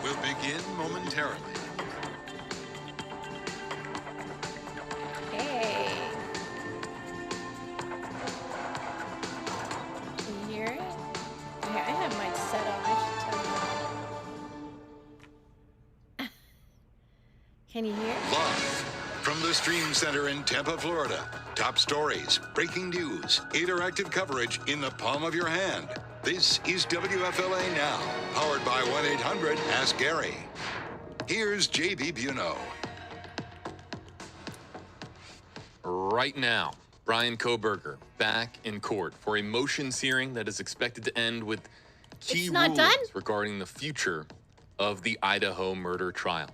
Will begin momentarily. Hey. Can you hear it? Yeah, I have mine set on. I should tell you. Can you hear? Live from the Stream Center in Tampa, Florida. Top stories, breaking news, interactive coverage in the palm of your hand. This is WFLA Now, powered by 1-800-ASK-GARY. Here's JB Buno. Right now, Bryan Kohberger back in court for a motions hearing that is expected to end with key rulings regarding the future of the Idaho murder trial.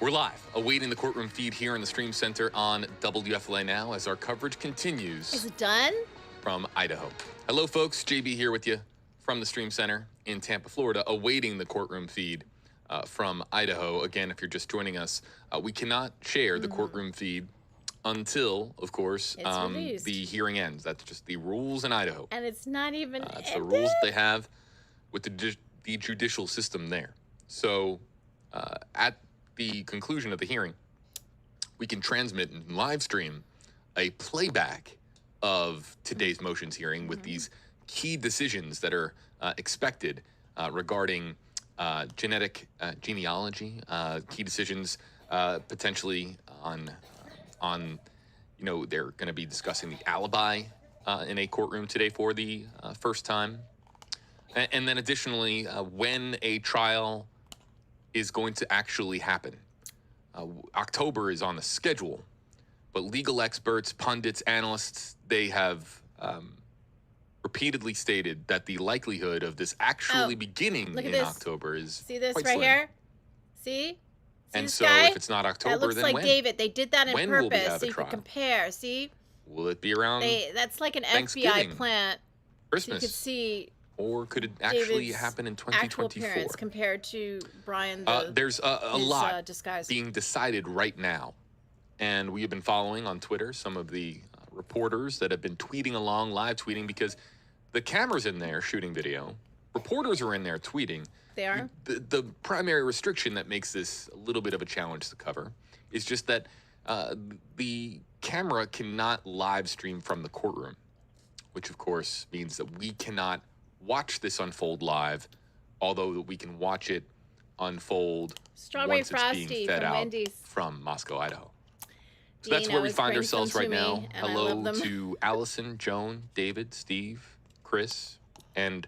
We're live, awaiting the courtroom feed here in the Stream Center on WFLA Now as our coverage continues. Is it done? From Idaho. Hello, folks. JB here with you from the Stream Center in Tampa, Florida, awaiting the courtroom feed from Idaho. Again, if you're just joining us, we cannot share the courtroom feed until, of course, the hearing ends. That's just the rules in Idaho. And it's not even It's the rules they have with the judicial system there. So at the conclusion of the hearing, we can transmit and live stream a playback of today's motions hearing with these key decisions that are expected regarding genetic genealogy, key decisions potentially on they're going to be discussing the alibi in a courtroom today for the first time. And then additionally, when a trial is going to actually happen. October is on the schedule, but legal experts, pundits, analysts, they have repeatedly stated that the likelihood of this actually beginning in October is See this quite right slim. Here? See And this so guy? if it's not October, that looks then like when? David. They did that on When will we purpose have so a you trial? can compare. See? Will it be around That's like an Thanksgiving, FBI plant. Christmas? So you could see Or could it actually David's happen in actual 2024? appearance compared to Bryan. There's a lot disguise. being decided right now. And we have been following on Twitter some of the reporters that have been tweeting along, live tweeting, because the camera's in there shooting video. Reporters are in there tweeting. They are? The primary restriction that makes this a little bit of a challenge to cover is just that the camera cannot live stream from the courtroom, which of course means that we cannot watch this unfold live, although we can watch it unfold Strawberry once it's Frosty being fed from out Wendy's. from Moscow, Idaho. So Dean that's where we always find brings them ourselves to right me, now. and I Hello love them. to Allison, Joan, David, Steve, Chris, and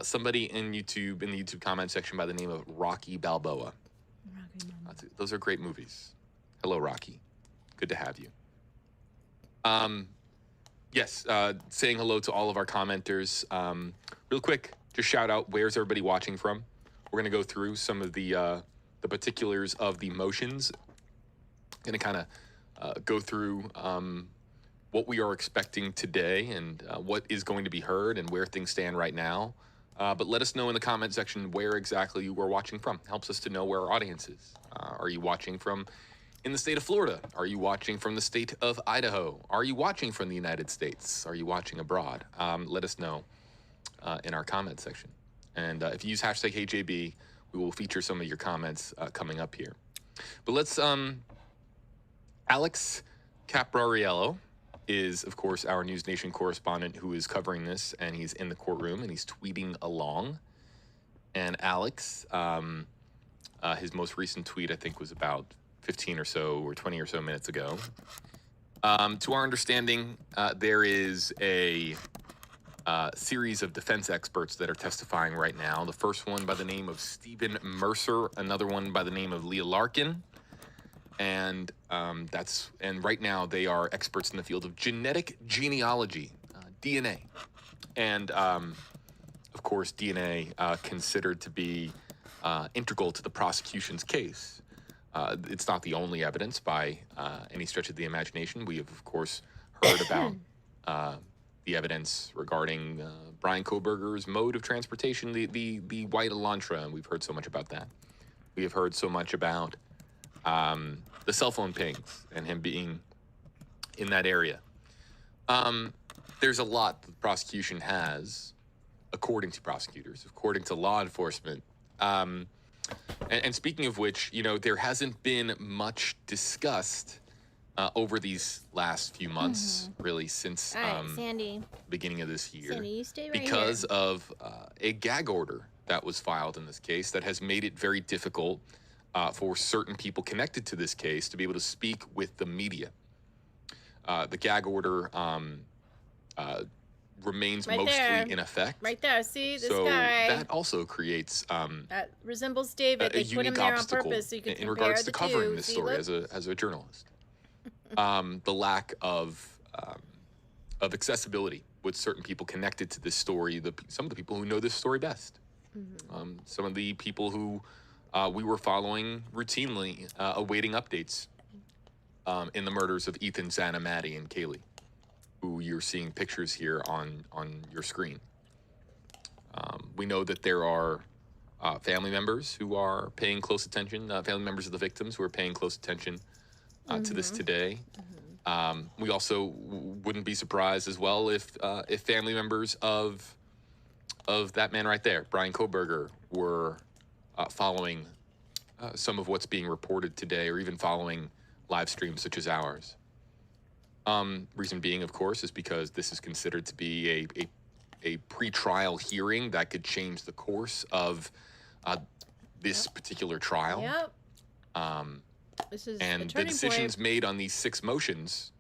somebody in the YouTube comment section by the name of Rocky Balboa. Those are great movies. Hello, Rocky. Good to have you. Yes, saying hello to all of our commenters. Real quick, just shout out, where's everybody watching from? We're going to go through some of the particulars of the motions. Going to kind of go through what we are expecting today and what is going to be heard and where things stand right now. But let us know in the comment section where exactly you are watching from. Helps us to know where our audience is. Are you watching from in the state of Florida? Are you watching from the state of Idaho? Are you watching from the United States? Are you watching abroad? Let us know in our comment section. And if you use hashtag HeyJB, we will feature some of your comments coming up here. But let's, Alex Caprariello is, of course, our News Nation correspondent who is covering this, and he's in the courtroom, and he's tweeting along. And Alex, his most recent tweet, I think, was about 15 or so or 20 or so minutes ago. To our understanding, there is a series of defense experts that are testifying right now. The first one by the name of Stephen Mercer, another one by the name of Leah Larkin. And right now they are experts in the field of genetic genealogy, DNA. And of course, DNA considered to be integral to the prosecution's case. It's not the only evidence by any stretch of the imagination. We have, of course, heard about the evidence regarding Bryan Kohberger's mode of transportation, the white Elantra, and we've heard so much about that. We have heard so much about the cell phone pings and him being in that area. There's a lot the prosecution has, according to prosecutors, according to law enforcement. And speaking of which, you know, there hasn't been much discussed over these last few months, really, since All right, Sandy. beginning of this year, Sandy, you stay right because here. of a gag order that was filed in this case that has made it very difficult for certain people connected to this case to be able to speak with the media. The gag order remains Right mostly there. in effect. Right there. See this So guy. that also creates That resembles David. a They put him unique there on obstacle purpose so you can in compare regards the to covering two. this See, story look? as a journalist. The lack of accessibility with certain people connected to this story. Some of the people who know this story best. Some of the people who we were following routinely, awaiting updates in the murders of Ethan, Xana, Maddie, and Kaylee, who you're seeing pictures here on your screen. We know that there are family members who are paying close attention, family members of the victims who are paying close attention to this today. We also wouldn't be surprised as well if family members of that man right there, Bryan Kohberger, were following some of what's being reported today, or even following live streams such as ours. Reason being, of course, is because this is considered to be a pre-trial hearing that could change the course of this particular trial. Yep. This is And a the turning decisions point. made on these 6 motions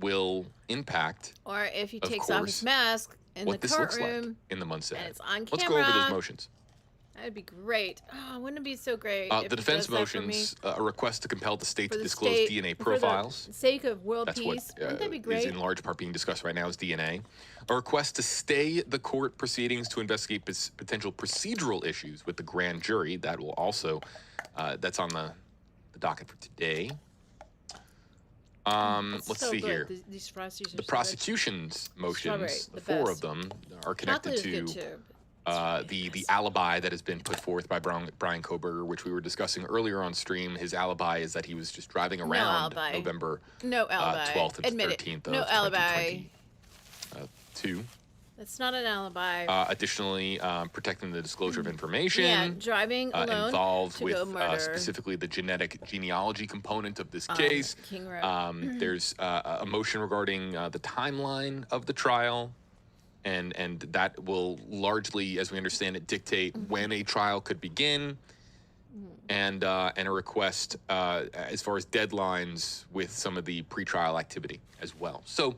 will impact Or if he of takes off course, his mask in the what this looks like courtroom in the months and ahead. it's on camera. Let's go over those motions. That would be great. Oh, wouldn't it be so great? if The he defense does that for me? motions, a request to compel the state For to the disclose state- DNA for profiles. the sake of world That's peace. what Wouldn't that be is great? in large part being discussed right now is DNA. A request to stay the court proceedings to investigate potential procedural issues with the grand jury. That will also, that's on the docket for today. It's Let's so see good. here. These frosties are The so prosecution's motions, the 4 best. of them, are connected Chocolate is to good too. the alibi that has been put forth by Bryan Kohberger, which we were discussing earlier on stream. His alibi is that he was just driving around alibi. November No alibi. 12th and Admit it. 13th No of alibi. 2022. That's not an alibi. Additionally, protecting the disclosure of information. Yeah, driving alone involved to with go murder. specifically the genetic genealogy component of this case. King Road. There's a motion regarding the timeline of the trial, and that will largely, as we understand it, dictate when a trial could begin, and a request as far as deadlines with some of the pretrial activity as well. So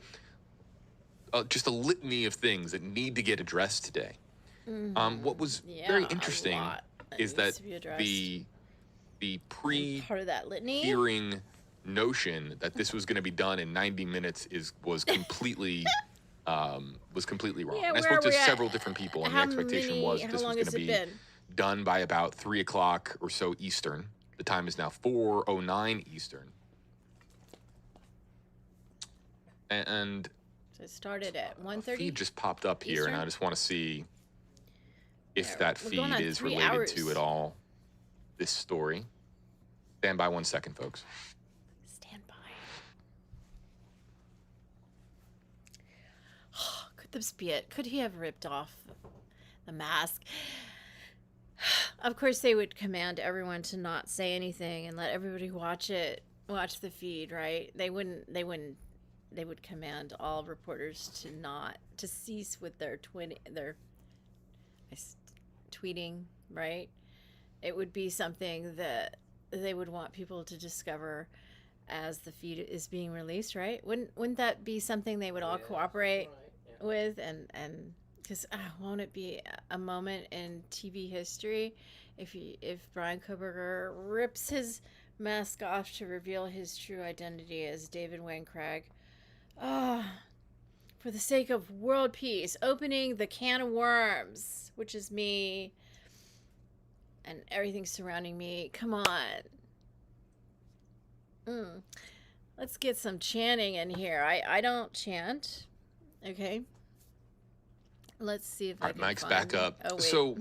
just a litany of things that need to get addressed today. What was very Yeah, a interesting lot is needs that to be addressed. the pre Part of that litany. hearing notion that this was going to be done in 90 minutes was completely wrong. Yeah, And I where spoke are to we at? several different people, and the expectation was how this was long going has to it be been? done by about 3 o'clock or so Eastern. The time is now 4:09 Eastern. And So it started at a 1:30. feed just popped up here, and Eastern? I just want to see if Yeah, that we're feed going on is 3 related hours. to at all this story. Stand by 1 second, folks. Stand by. Could this be it? Could he have ripped off the mask? Of course, they would command everyone to not say anything and let everybody watch the feed, right? They would command all reporters to cease with their tweeting, right? It would be something that they would want people to discover as the feed is being released, right? Wouldn't that be something they would all cooperate with? And because won't it be a moment in TV history if Bryan Kohberger rips his mask off to reveal his true identity as David Wayne Craig? For the sake of world peace, opening the can of worms, which is me and everything surrounding me. Come on. Let's get some chanting in here. I don't chant. Okay. Let's see if I can Mike's find... back up. Oh, wait. So,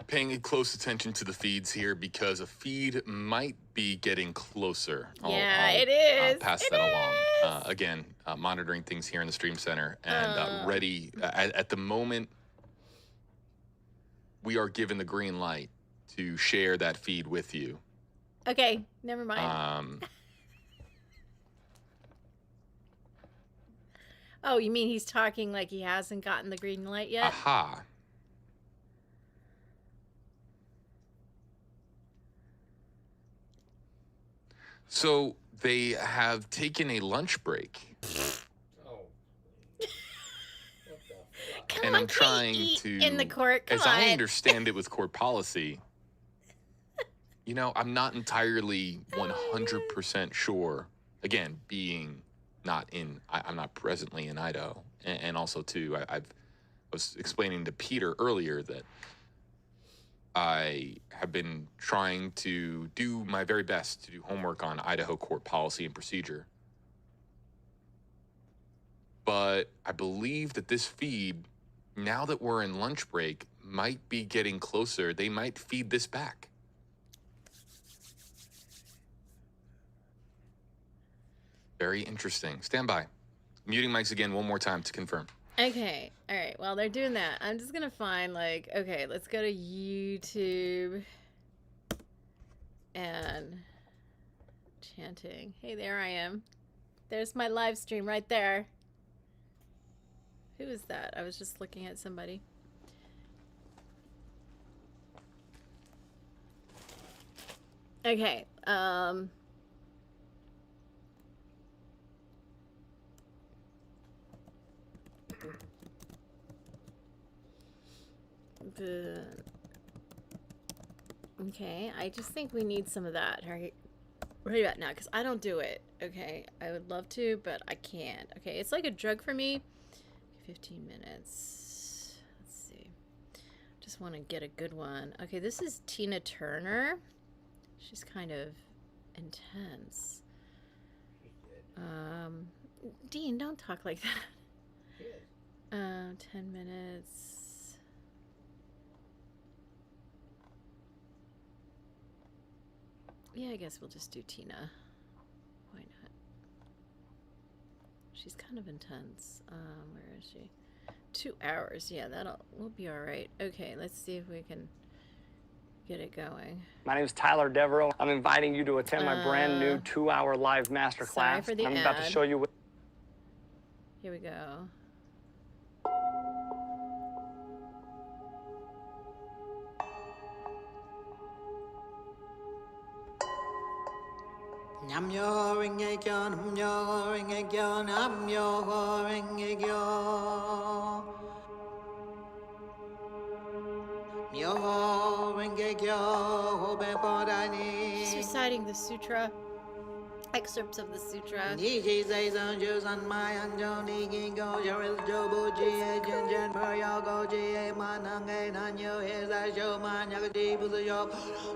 paying close attention to the feeds here because a feed might be getting closer. Yeah, it is. Pass It that is. along. Again, monitoring things here in the stream center and ready at the moment. We are given the green light to share that feed with you. Okay, never mind. Oh, you mean he's talking like he hasn't gotten the green light yet? Aha. So they have taken a lunch break. Come and on, I'm trying to, in the court. Come as on. I understand it with court policy, you know, I'm not entirely 100% sure. Again, being not in, I'm not presently in Idaho, and also too, I was explaining to Peter earlier that I have been trying to do my very best to do homework on Idaho court policy and procedure. But I believe that this feed, now that we're in lunch break, might be getting closer. They might feed this back. Very interesting. Stand by. Muting mics again one more time to confirm. Okay. All right. While they're doing that, I'm just going to find, like, okay, let's go to YouTube and chanting. Hey, there I am. There's my live stream right there. Who is that? I was just looking at somebody. Okay. Okay, I just think we need some of that right about now, because I don't do it. Okay, I would love to, but I can't. Okay, it's like a drug for me. 15 minutes. Let's see. Just want to get a good one. Okay, this is Tina Turner. She's kind of intense. Dean, don't talk like that. 10 minutes. Yeah, I guess we'll just do Tina. Why not? She's kind of intense. Where is she? 2 hours. Yeah, we'll be all right. Okay, let's see if we can get it going. My name is Tyler Devereaux. I'm inviting you to attend my brand new 2-hour live masterclass. Sorry for the I'm about to show you what. Here we go. Nam yo ring a kyo, nam yo ring a kyo, nam yo ring a kyo. Yo ring a kyo, hobe bodani. She's reciting the sutra. Excerpts of the sutra. Niji say son ju san mai an jo ni gi go jo is jo bu ji e jin jin per yo go ji e ma nang e nan yo he sa sho ma nya ga ji bu yo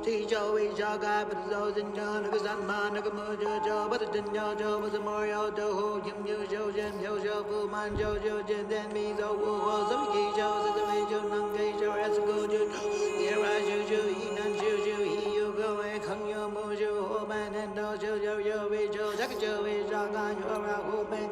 ti jo wi jo ga bu zo jin jo na ga san ma na ga mu jo jo ba jin yo jo bu mo yo do ho yim yo jo jin yo jo bu man jo jo jin den mi zo wu ho zo gi jo sa zo wi jo nang ge jo as go jo ye ra jo jo yi nan jo jo yi yo go e khang yo mo jo ho man and do jo jo yo we jo jak jo we ja ga yo ra ho ben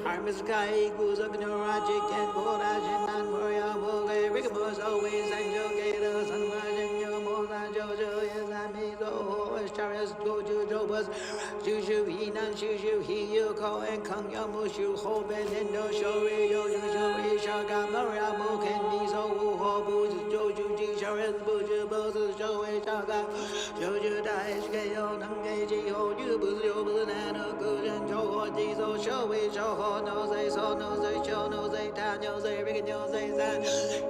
I'm is guy goes up no rajic and go ra jin nan mo ya mo ge rig mo so we san jo ge do san ma jin yo mo na jo jo ye la mi go ho is charis go jo jo was ju ju yi nan ju ju he you ko and kang yo mo shu ho ben and no show we yo ju jo we sha ga mo ya mo ken mi so wu ho bu jo ju ji charis bu ju bo so jo we sha ga jo ju dai ge yo nang ge ji ho ju bu yo bu na no go jen jo ho ji so show we show ho no say so no say show no say ta no say rig no say san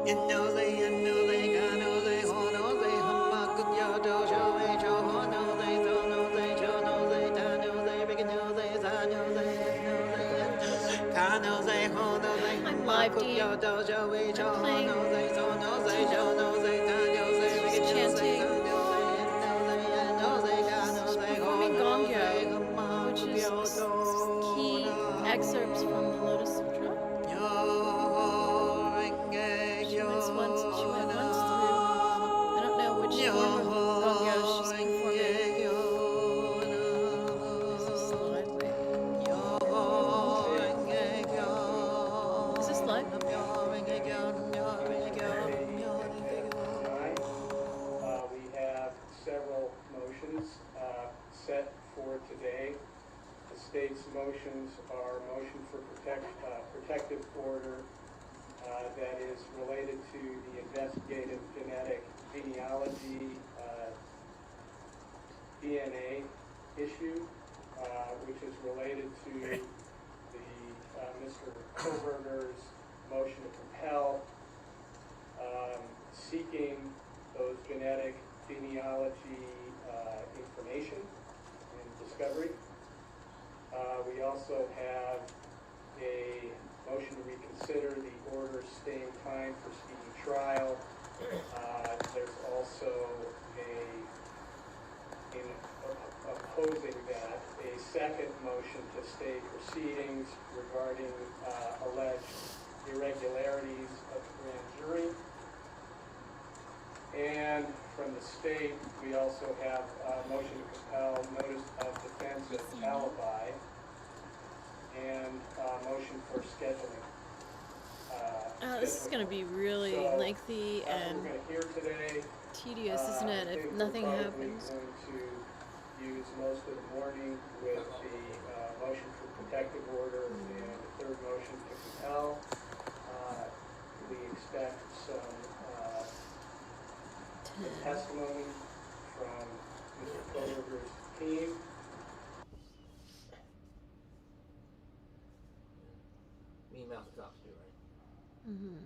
in no say and no say ga no say ho no say hum ma ku yo do show we show ho no say so no say show no say ta no say rig no say san no say no say ka no say ho no say hum ma ku yo do show we show ho no say so no say show no say ta no say rig no say so no say no say no say ga no say ho no say hum ma today. The state's motions are motion for protective order that is related to the investigative genetic genealogy DNA issue, which is related to the Mr. Kohberger's motion to compel, seeking those genetic genealogy information and discovery. We also have a motion to reconsider the order staying time for speedy trial. There's also in opposing that, a second motion to stay proceedings regarding alleged irregularities of the grand jury. And from the state, we also have a motion to compel notice of defense of alibi and a motion for scheduling. This is going to be really lengthy and we're going to hear today, tedious, isn't it, if nothing happens? Going to use most of the morning with the motion for protective order and the third motion to compel. We expect some testimony from Mr. Kohberger's team. Mean mouth drops too, right? Mm-hmm.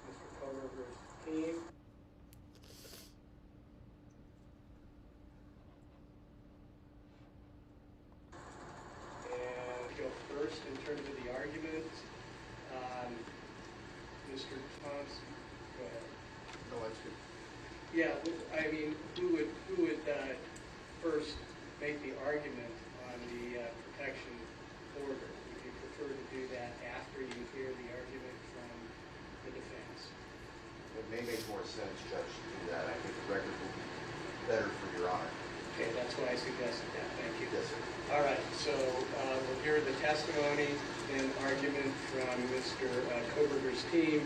Mr. Kohberger's team. And go first in terms of the argument. Mr. Thompson, go ahead. No, that's good. Yeah, I mean, who would first make the argument on the protection order? Would you prefer to do that after you hear the argument from the defense? It may make more sense, Judge, to do that. I think the record will be better for Your Honor. Okay, that's why I suggested that. Thank you. Yes, sir. All right, so we'll hear the testimony and argument from Mr. Kohberger's team,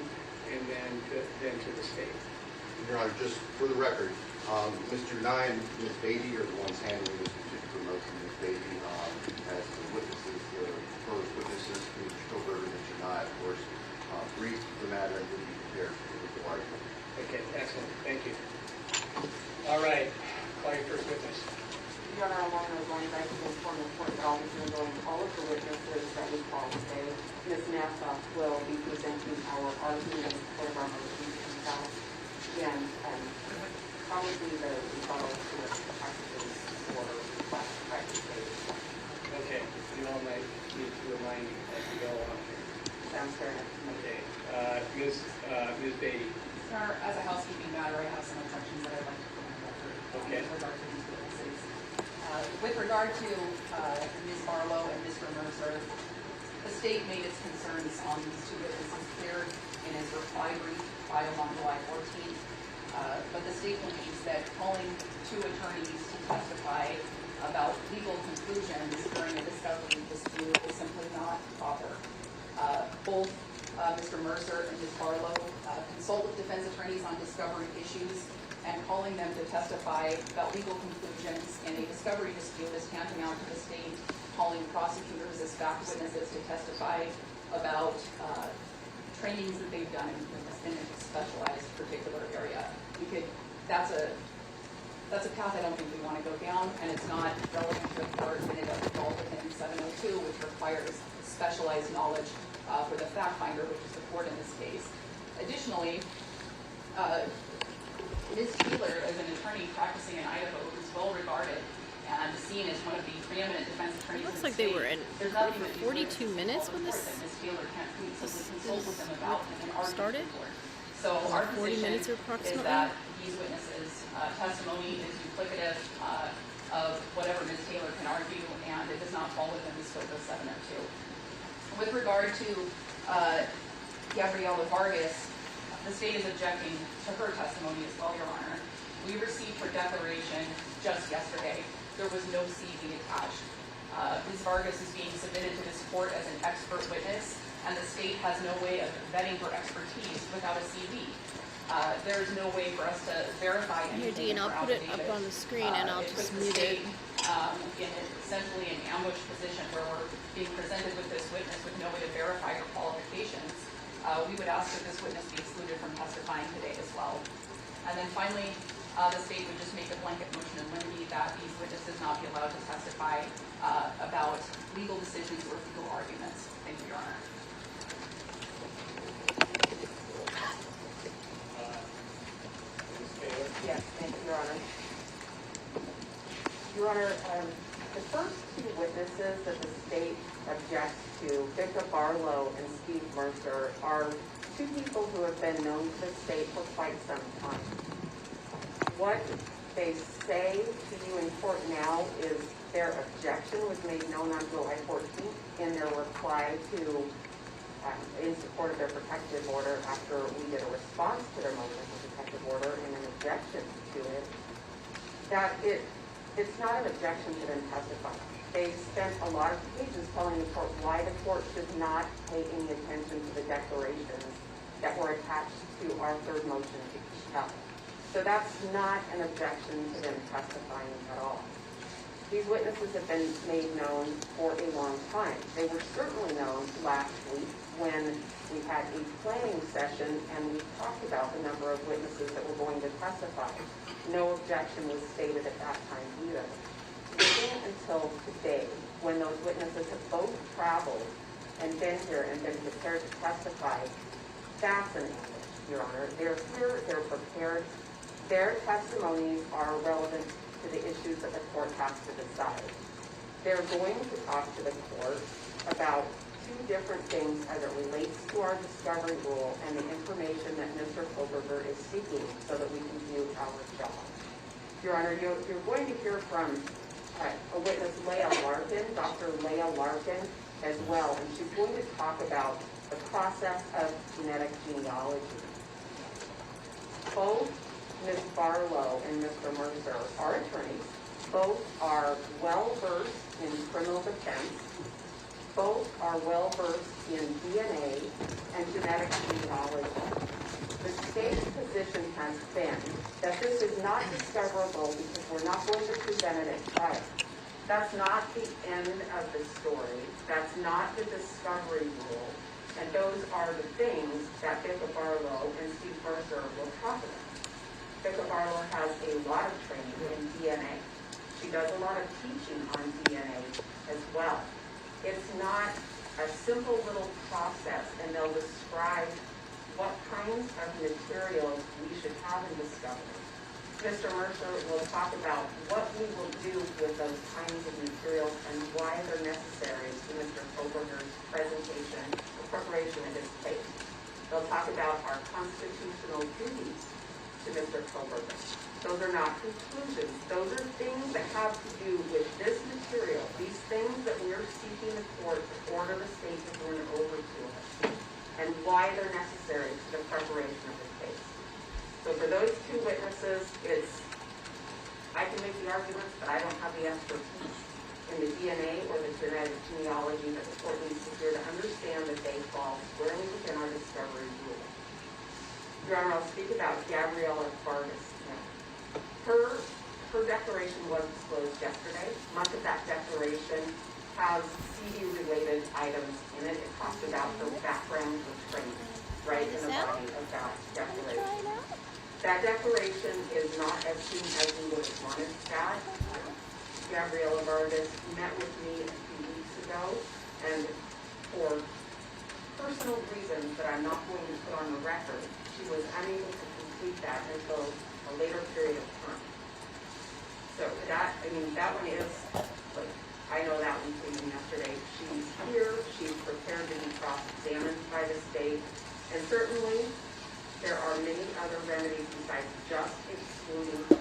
and then to the state. Your Honor, just for the record, Mr. Nye and Ms. Beatty are the ones handling this particular motion. Ms. Beatty has the witnesses, the proposed witnesses, Mr. Kohberger and Mr. Nye, of course, briefed the matter and will be prepared for the legal argument. Okay, excellent. Thank you. All right, call your first witness. Your Honor, along those lines, I can inform the court that I'll be handling all of the witnesses that we call today. Ms. Nassau will be presenting our argument in support of our motion to compel. And probably the rebuttal to the practices or practice days. Okay, you all might need to remind me as we go on here. Sounds fair enough to me. Okay, Ms. Beatty. Sir, as a housekeeping matter, I have some objections that I'd like to put on record Okay. with regard to these witnesses. With regard to Ms. Barlow and Mr. Mercer, the state made its concerns on these two witnesses clear in its reply brief filed on July 14th. But the state believes that calling two attorneys to testify about legal conclusions during a discovery dispute is simply not proper. Both Mr. Mercer and Ms. Barlow consult with defense attorneys on discovery issues, and calling them to testify about legal conclusions in a discovery dispute is tantamount to the state calling prosecutors as fact witnesses to testify about trainings that they've done in a specialized particular area. That's a path I don't think we want to go down, and it's not relevant to the court when it doesn't fall within 702, which requires specialized knowledge for the fact finder, which is the court in this case. Additionally, Ms. Taylor is an attorney practicing in Idaho who's well regarded and seen as one of the preeminent defense attorneys. Looks in like the they state. were in There's nothing that 42 minutes when this Ms. Taylor can't simply consult with them about and argue started. for. So our 40 position minutes is approximately. that these witnesses' testimony is duplicative of whatever Ms. Taylor can argue, and it does not fall within the scope of 702. With regard to Gabriela Vargas, the state is objecting to her testimony as well, Your Honor. We received her declaration just yesterday. There was no CV attached. Ms. Vargas is being submitted to this court as an expert witness, and the state has no way of vetting her expertise without a CV. There's no way for us to verify Here, anything. Dean, I'll put it up on the screen and I'll just mute it. In essentially an ambush position where we're being presented with this witness with no way to verify her qualifications. We would ask that this witness be excluded from testifying today as well. And then finally, the state would just make a blanket motion in limine that these witnesses not be allowed to testify about legal decisions or legal arguments. Thank you, Your Honor. Yes, thank you, Your Honor. Your Honor, the first two witnesses that the state objects to, Victor Barlow and Steve Mercer, are two people who have been known to the state for quite some time. What they say to you in court now is their objection was made known on July 14th in their reply to, in support of their protective order after we did a response to their motion for protective order and an objection to it, that it's not an objection to them testifying. They spent a lot of pages telling the court why the court should not pay any attention to the declarations that were attached to our third motion to compel. So that's not an objection to them testifying at all. These witnesses have been made known for a long time. They were certainly known last week when we had a planning session and we talked about the number of witnesses that were going to testify. No objection was stated at that time either. Waiting until today, when those witnesses have both traveled and been here and been prepared to testify, that's an ambush, Your Honor. They're here, they're prepared. Their testimonies are relevant to the issues that the court has to decide. They're going to talk to the court about two different things as it relates to our discovery rule and the information that Mr. Kohberger is seeking so that we can do our job. Your Honor, you're going to hear from a witness, Leah Larkin, Dr. Leah Larkin as well, and she's going to talk about the process of genetic genealogy. Both Ms. Barlow and Mr. Mercer are attorneys. Both are well-versed in criminal defense. Both are well-versed in DNA and genetic genealogy. The state's position has been that this is not discoverable because we're not going to present it at trial. That's not the end of the story. That's not the discovery rule. And those are the things that Victor Barlow and Steve Mercer will talk about. Victor Barlow has a lot of training in DNA. She does a lot of teaching on DNA as well. It's not a simple little process, and they'll describe what kinds of materials we should have in discovery. Mr. Mercer will talk about what we will do with those kinds of materials and why they're necessary to Mr. Kohberger's presentation or preparation of his case. They'll talk about our constitutional duties to Mr. Kohberger. Those are not conclusions. Those are things that have to do with this material, these things that we're seeking the court to order the state to turn over to us, and why they're necessary to the preparation of the case. So for those two witnesses, I can make the arguments, but I don't have the expertise in the DNA or the genetic genealogy that the court needs to hear to understand that they fall squarely within our discovery rule. Your Honor, I'll speak about Gabriella Vargas now. Her declaration was disclosed yesterday. Much of that declaration has CD-related items in it. It talks about her background of training, right in the body of that declaration. That declaration is not as soon as we would have wanted that. Gabriella Vargas met with me a few weeks ago, and for personal reasons that I'm not going to put on the record, she was unable to complete that until a later period of time. So that one is, like, I know that one came in yesterday. She's here, she's prepared to be cross-examined by the state, and certainly there are many other remedies besides just excluding her.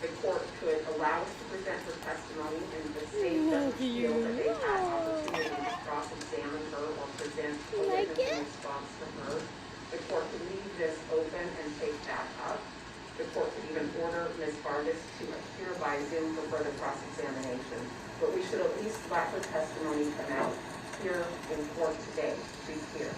The court could allow us to present her testimony, and the state doesn't feel that they had opportunity to cross-examine her or present a witness in response to her. The court could leave this open and take that up. The court could even order Ms. Vargas to appear by Zoom for further cross-examination. But we should at least let her testimony come out here in court today. She's here.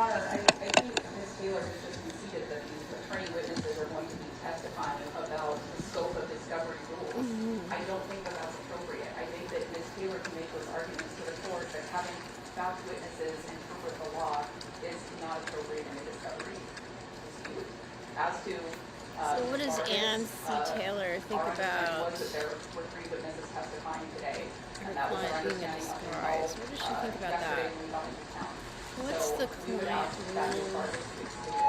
Honor, I think Ms. Taylor has just conceded that these attorney witnesses are going to be testifying about the scope of discovery rules. I don't think that that's appropriate. I think that Ms. Taylor can make those arguments to the court that having fact witnesses interpret the law is not appropriate in a discovery dispute. As to So what does Ann C. Taylor think about was that there were 3 witnesses testifying today, her and that was our client being understanding up until disguised? What does she think about yesterday that? when we got into town. What's So the we would ask that those rule charges be excluded.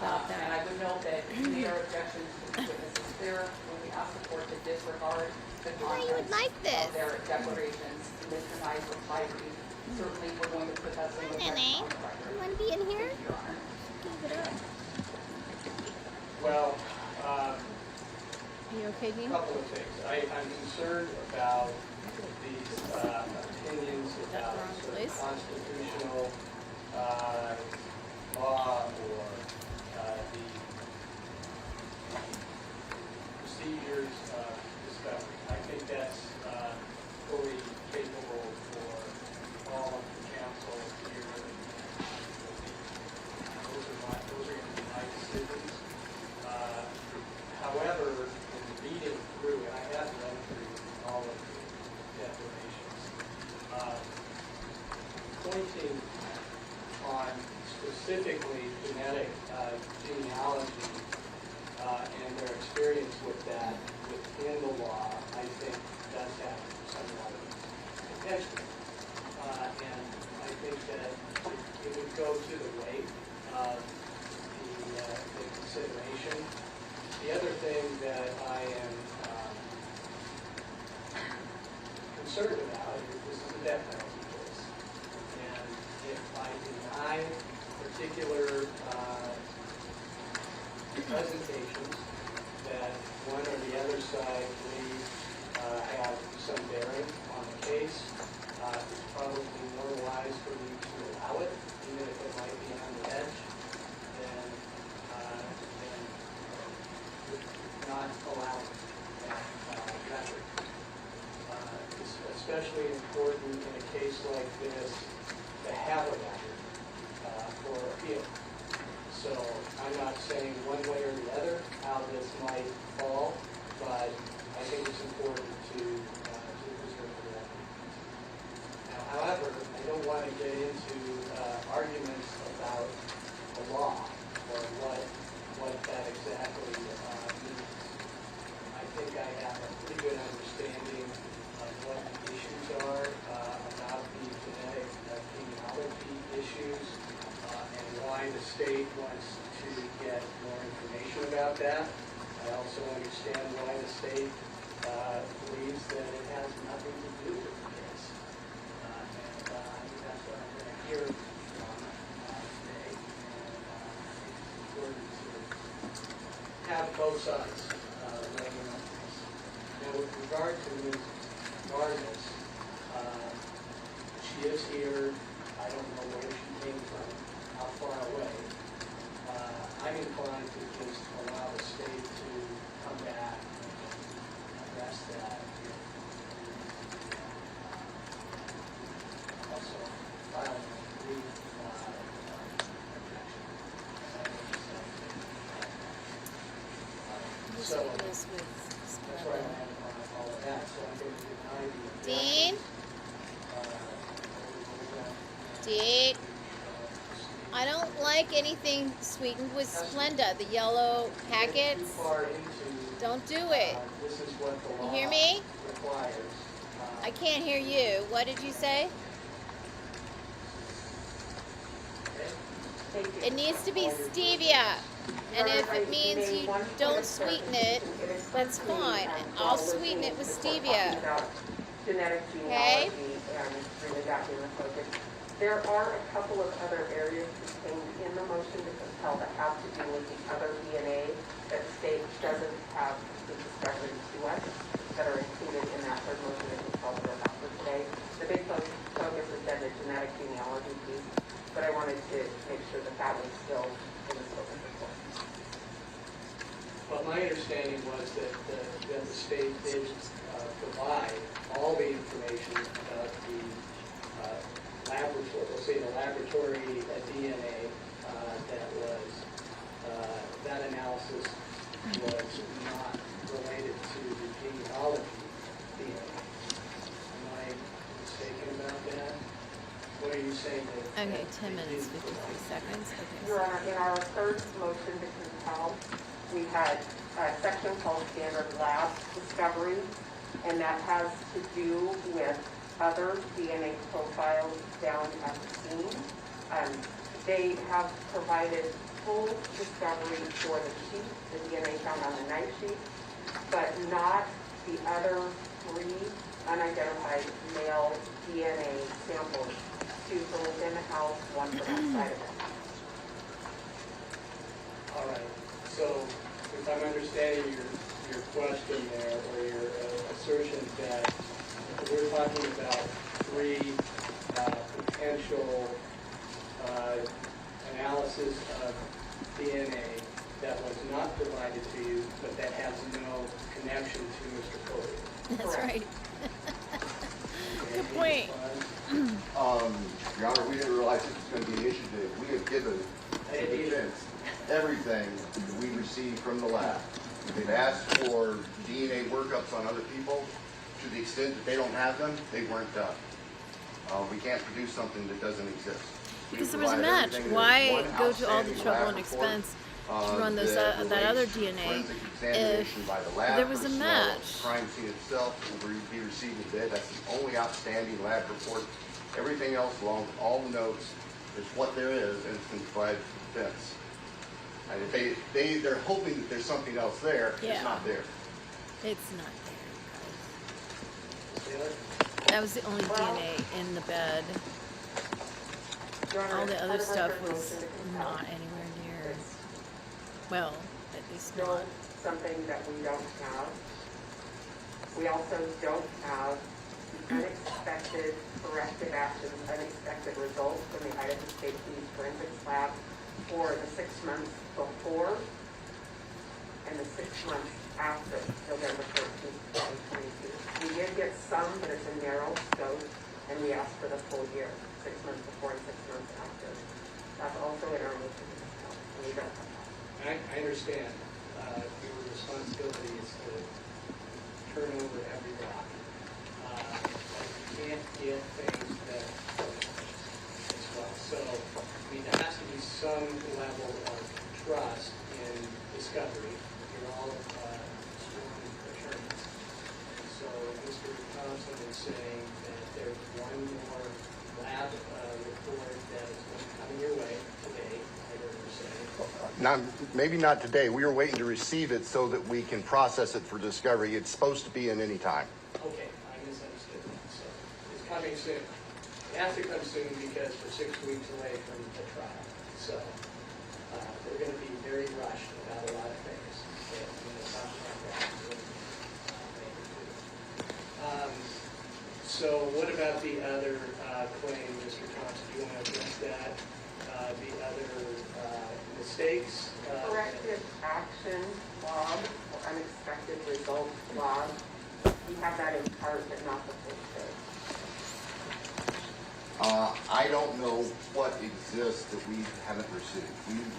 about And I that? would note that we made our objections to the witnesses clear when we asked the court to disregard the you would contents like this. of their declarations in Ms. Denai's reply brief. Certainly, we're going to put that same objection on the record. You want to be in here? Thank you, Your Honor. Give it up. Well, Are you okay, a Dean? couple of things. I'm concerned about these opinions about wrong sort of place? constitutional law or the procedures discovery. I think that's fully capable for all of the counsel here. Those are going to be my decisions. However, in reading through, and I have read through all of the declarations, pointing on specifically genetic genealogy and their experience with that within the law, I think does have some relevance potentially. And I think that it would go to the weight of the consideration. The other thing that I am concerned about is this is a death penalty case. And if I deny particular presentations that one or the other side believes have some bearing on the case, it's probably more wise for me to allow it, even if it might be on the edge, than not allowing that record. It's especially important in a case like this to have a record for appeal. So I'm not saying one way or the other how this might fall, but I think it's important to preserve the record. Now, however, I don't want to get into arguments about the law or what that exactly means. I think I have a pretty good understanding of what the issues are about the genetic genealogy issues and why the state wants to get more information about that. I also understand why the state believes that it has nothing to do with the case. And I think that's what I'm going to hear from today. And I think it's important to have both sides weighing on this. Now, with regard to Ms. Vargas, she is here. I don't know where she came from, how far away. I'm inclined to just allow the state to come back and address that. Also, file a brief objection. So that's where I'm at on all of that. So I'm going to deny the Dean? Dean? I don't like anything sweetened with Splenda, the yellow packets. Don't do it. This is what the You law hear me? requires. I can't hear you. What did you say? It needs to be stevia. And if it means you don't sweeten it, that's fine. I'll sweeten it with stevia. Genetic Okay? genealogy and really document focus. There are a couple of other areas contained in the motion to compel that have to do with the other DNA that state doesn't have the discovery to us that are included in that third motion that was called for today. The big focus has been the genetic genealogy piece, but I wanted to make sure that that was still in the scope of the court. Well, my understanding was that the state did provide all the information about the laboratory, we'll say the laboratory DNA analysis was not related to the genealogy DNA. Am I mistaken about that? What are you saying? That, Okay, that 10 they minutes, didn't 53 provide? seconds. Okay. Your Honor, in our third motion to compel, we had a section called standard lab discovery, and that has to do with other DNA profiles down at the scene. They have provided full discovery for the sheet, the DNA found on the night sheet, but not the other 3 unidentified male DNA samples, 2 from within the house, 1 from outside of it. All right. So if I'm understanding your question there, or your assertion that we're talking about 3 potential analysis of DNA that was not provided to you, but that has no connection to Mr. Kohberger. That's Correct. right. Good point. Your Honor, we didn't realize this was going to be an issue today. We have given the defense everything that we received from the lab. They've asked for DNA workups on other people. To the extent that they don't have them, they weren't done. We can't produce something that doesn't exist. Because there was a match. Why go to all the trouble and expense to run those that other DNA if there was a match? The crime scene itself will be received today. That's the only outstanding lab report. Everything else, along with all the notes, is what there is, and it's been provided to the defense. And if they're hoping that there's something else there, Yeah. it's not there. It's not there. That was the only DNA in the bed. Your Honor, All the other part of our stuff third was motion to compel not anywhere near. Well, at least still not. something that we don't have. We also don't have the unexpected corrective actions, unexpected results from the Idaho State Police Forensics Lab for the 6 months before and the 6 months after November 13th, 2022. We did get some, but it's a narrow scope, and we asked for the full year, 6 months before and 6 months after. That's also in our motion to compel, and we don't have that. I understand your responsibility is to turn over every rock. You can't get things that as well. So, I mean, there has to be some level of trust in discovery. You're all sworn attorneys. So, Mr. Thompson is saying that there's one more lab report that is going to come your way today. I heard you say. Maybe not today. We were waiting to receive it so that we can process it for discovery. It's supposed to be in any time. Okay, I misunderstood that. So it's coming soon. It has to come soon because we're 6 weeks away from the trial. So we're going to be very rushed about a lot of things. So what about the other claim, Mr. Thompson? Do you want to address that? The other mistakes? Corrective action log or unexpected results log. We have that in part, but not the full scope. I don't know what exists that we haven't received.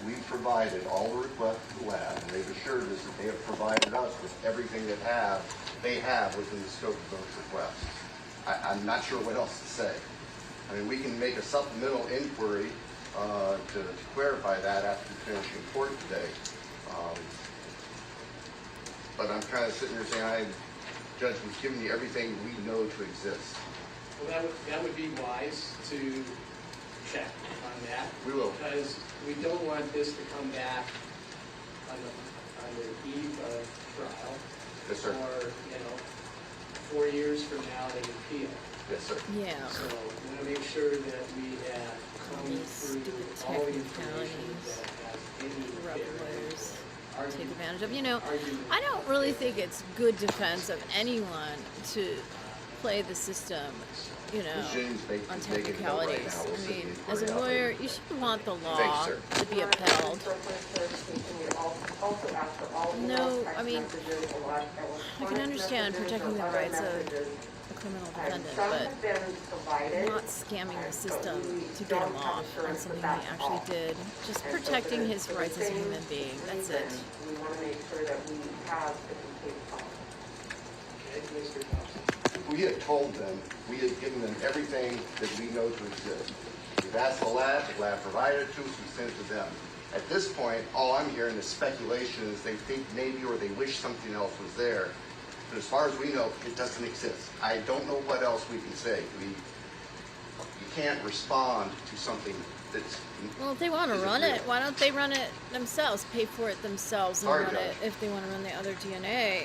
We've provided all the requests to the lab, and they've assured us that they have provided us with everything that they have within the scope of those requests. I'm not sure what else to say. I mean, we can make a supplemental inquiry to clarify that after we finish in court today. But I'm kind of sitting here saying, Judge, we've given you everything we know to exist. Well, that would be wise to check on that. We will. Because we don't want this to come back on the eve of trial. Yes, sir. Or, 4 years from now, they appeal. Yes, sir. Yeah. So we want to make sure that we have come These through stupid all the information technicalities. that has any Corrupt bearing. lawyers Argue- take advantage of. argument. I don't really think it's good defense of anyone to play the system, Ms. James on is making it up right technicalities. now. We'll I sit mean, in as a court lawyer, after. you should want the law Thanks, sir. to be upheld. For clarification, we also asked for all No, emails, text I mean, messages, a lot that were I can understand messages protecting or the other rights of messages a criminal defendant, Some but have been provided. not scamming the system but we to get don't him have off on assurance something that he that's actually all. did. Just And so protecting for his the rights as a same human being. That's it. reason, we want to make sure that we have the complete policy. Okay, Mr. Thompson. We had told them, we had given them everything that we know to exist. We've asked the lab provided it to us, we sent it to them. At this point, all I'm hearing is speculation, is they think maybe or they wish something else was there. But as far as we know, it doesn't exist. I don't know what else we can say. You can't respond to something that's... Well, if they want to run it, why don't they run it themselves, pay for it themselves, and Sorry, run it Judge. if they want to run the other DNA?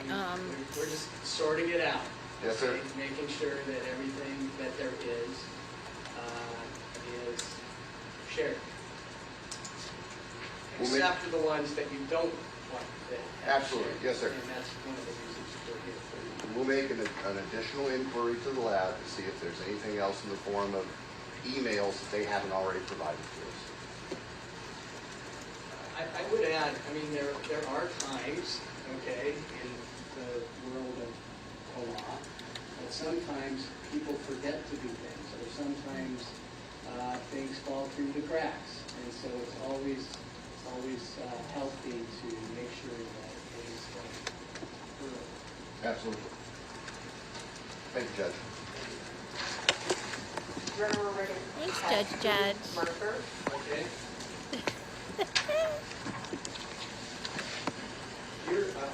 We're just sorting it out. Yes, sir. Okay, making sure that everything that there is shared. We'll Except for the ones that you don't want to have Absolutely. shared. Yes, sir. And that's one of the reasons we're here for you. We'll make an additional inquiry to the lab to see if there's anything else in the form of emails that they haven't already provided to us. I would add, I mean, there are times, okay, in the world of law, that sometimes people forget to do things, or sometimes things fall through the cracks, and so it's always healthy to make sure that it is thorough. Absolutely. Thank you, Judge. General Reagan. Thanks, Judge. Mercer. Okay?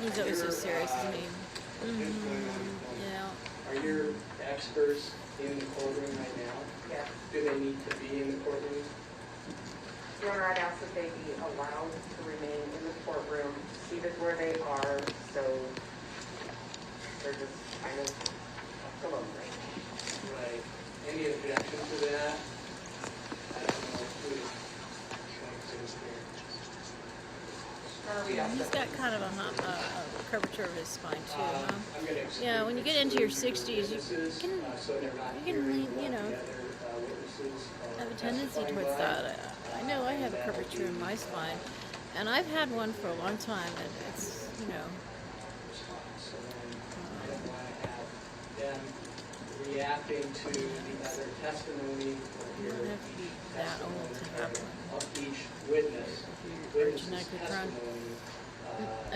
He's always so serious, isn't he? Yeah. Are your experts in the courtroom right now? Yes. Do they need to be in the courtroom? Your Honor, I'd ask that they be allowed to remain in the courtroom, seated where they are, so they're just kind of alone right now. Right. Any objection to that? I don't know who is there. He's got kind of a curvature of his spine too, huh? I'm gonna Yeah, when you get into your 60s, you witnesses, can so they're not you can hearing lean, what you know, the other witnesses are have a tendency testifying towards by. that. I know I have a curvature in my spine, and I've had one for a long time, and it's, you know, So then I don't want to have them reacting to the other testimony or you hear don't have to be that old to have one. of each witness. If you're Witness's genetically prone. testimony.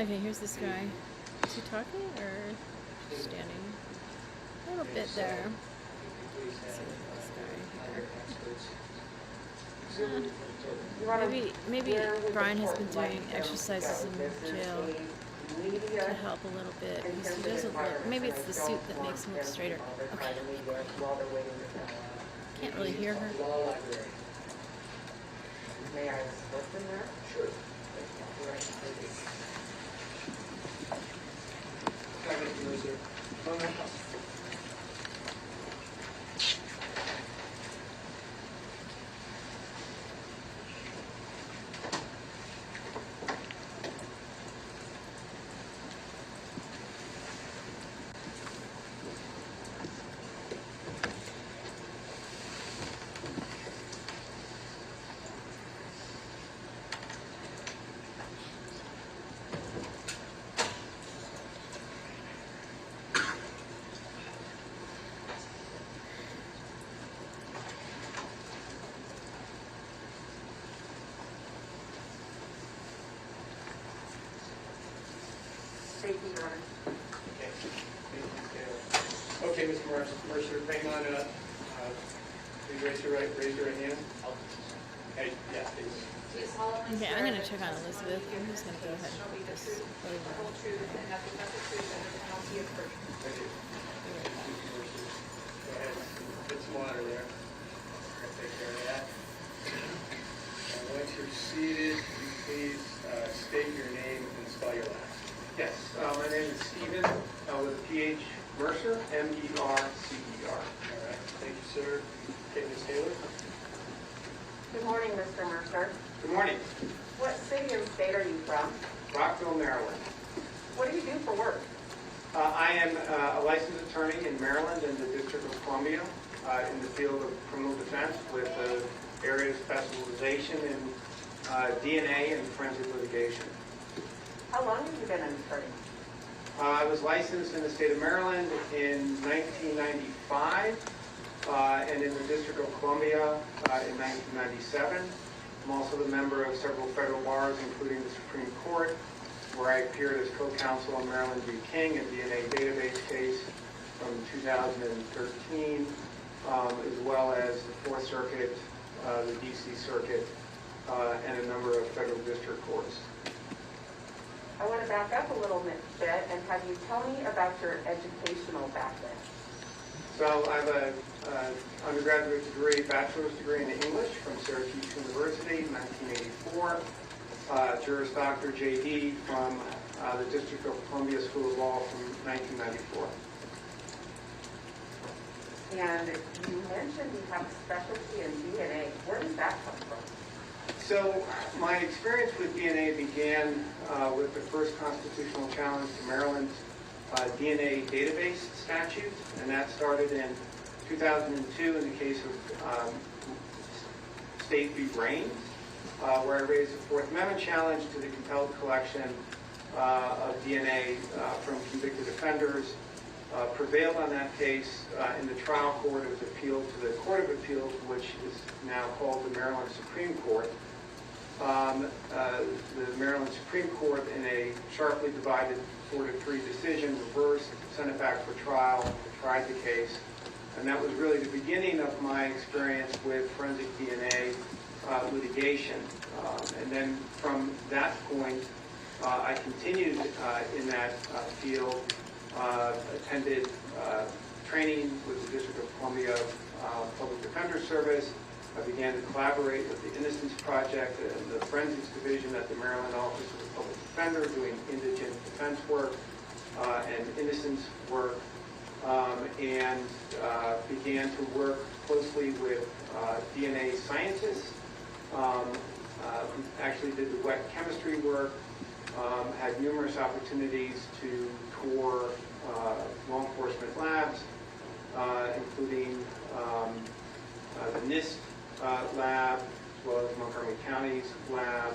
Okay, here's this guy. Is he talking or standing? A little bit there. Let's see this guy here. Your Honor, Maybe where would the Brian has court been doing like them to exercises go? in This is jail a media to help a little bit because he intensive doesn't look. environment, Maybe and it's the I suit don't that want makes him look them to straighter. bother Okay. by the media while they're waiting to come. Can't really hear her. Law library. May I slip in there? Sure. Right. Second, Mr. Bowman. Thank you, Your Honor. Okay. Okay, Mr. Mercer, hang on up. Please raise your right hand. Hey, yeah, please. Okay, I'm gonna check on Elizabeth. I'm just gonna go ahead and put this over. Thank you. Go ahead, put some water there. I'll take care of that. And once you're seated, will you please state your name and spell your last. Yes, my name is Stephen, with a PH, Mercer, M-E-R-C-E-R. All right, thank you, sir. Okay, Ms. Taylor? Good morning, Mr. Mercer. Good morning, What city and state are you from? Rockville, Maryland. What do you do for work? I am a licensed attorney in Maryland in the District of Columbia in the field of criminal defense with area of specialization in DNA and forensic litigation. How long have you been an attorney? I was licensed in the state of Maryland in 1995 and in the District of Columbia in 1997. I'm also the member of several federal bars, including the Supreme Court, where I appeared as co-counsel on Maryland v. King, a DNA database case from 2013, as well as the Fourth Circuit, the D.C. Circuit, and a number of federal district courts. I want to back up a little bit and have you tell me about your educational background. So I have an undergraduate degree, bachelor's degree in English from Syracuse University, 1984. Juris Doctor J.D. from the District of Columbia School of Law from 1994. And you mentioned you have a specialty in DNA. Where does that come from? So my experience with DNA began with the first constitutional challenge to Maryland's DNA database statute, and that started in 2002 in the case of State v. Raines, where I raised a Fourth Amendment challenge to the compelled collection of DNA from convicted offenders. Prevailed on that case in the trial court. It was appealed to the Court of Appeals, which is now called the Maryland Supreme Court. The Maryland Supreme Court, in a sharply divided 4-3 decision, reversed, sent it back for trial, tried the case, and that was really the beginning of my experience with forensic DNA litigation. And then from that point, I continued in that field, attended training with the District of Columbia Public Defender Service. I began to collaborate with the Innocence Project and the Forensics Division at the Maryland Office of the Public Defender, doing indigent defense work and innocence work, and began to work closely with DNA scientists, who actually did the wet chemistry work, had numerous opportunities to tour law enforcement labs, including the NIST lab, as well as Montgomery County's lab,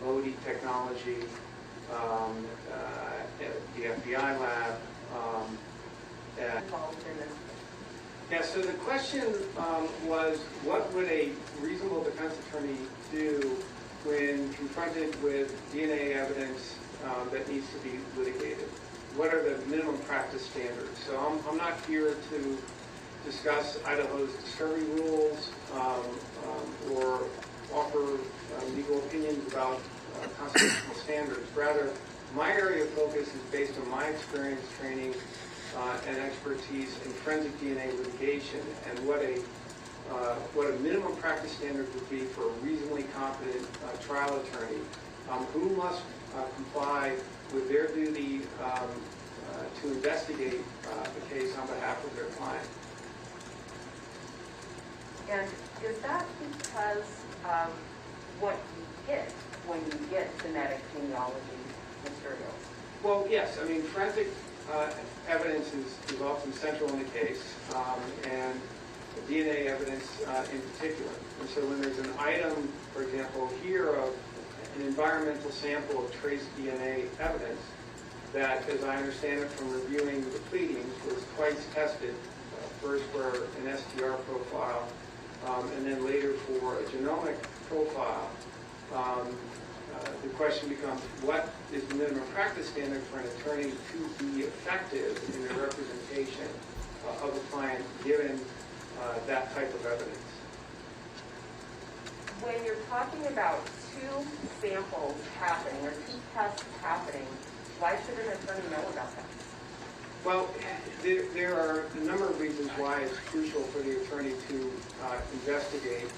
OD technology, the FBI lab. Yeah, so the question was, what would a reasonable defense attorney do when confronted with DNA evidence that needs to be litigated? What are the minimum practice standards? So I'm not here to discuss Idaho's discovery rules or offer legal opinions about constitutional standards. Rather, my area of focus is based on my experience, training, and expertise in forensic DNA litigation, and what a minimum practice standard would be for a reasonably competent trial attorney who must comply with their duty to investigate the case on behalf of their client. And is that because of what you get when you get genetic genealogy materials? Well, yes. I mean, forensic evidence is often central in the case, and DNA evidence in particular. And so when there's an item, for example, here of an environmental sample of trace DNA evidence that, as I understand it from reviewing the pleadings, was twice tested, first for an STR profile, and then later for a genomic profile, the question becomes, what is the minimum practice standard for an attorney to be effective in their representation of a client given that type of evidence? When you're talking about two samples happening or two tests happening, why should an attorney know about that? Well, there are a number of reasons why it's crucial for the attorney to investigate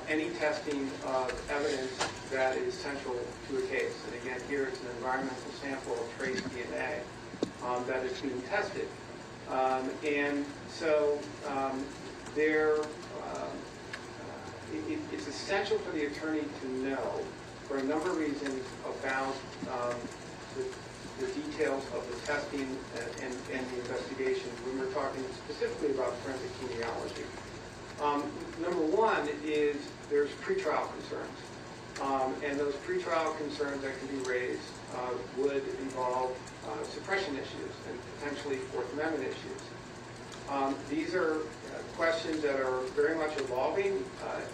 any testing of evidence that is central to a case. And again, here it's an environmental sample of trace DNA that is being tested. And so it's essential for the attorney to know, for a number of reasons, about the details of the testing and the investigation when we're talking specifically about forensic genealogy. Number one is there's pretrial concerns. And those pretrial concerns that can be raised would involve suppression issues and potentially Fourth Amendment issues. These are questions that are very much evolving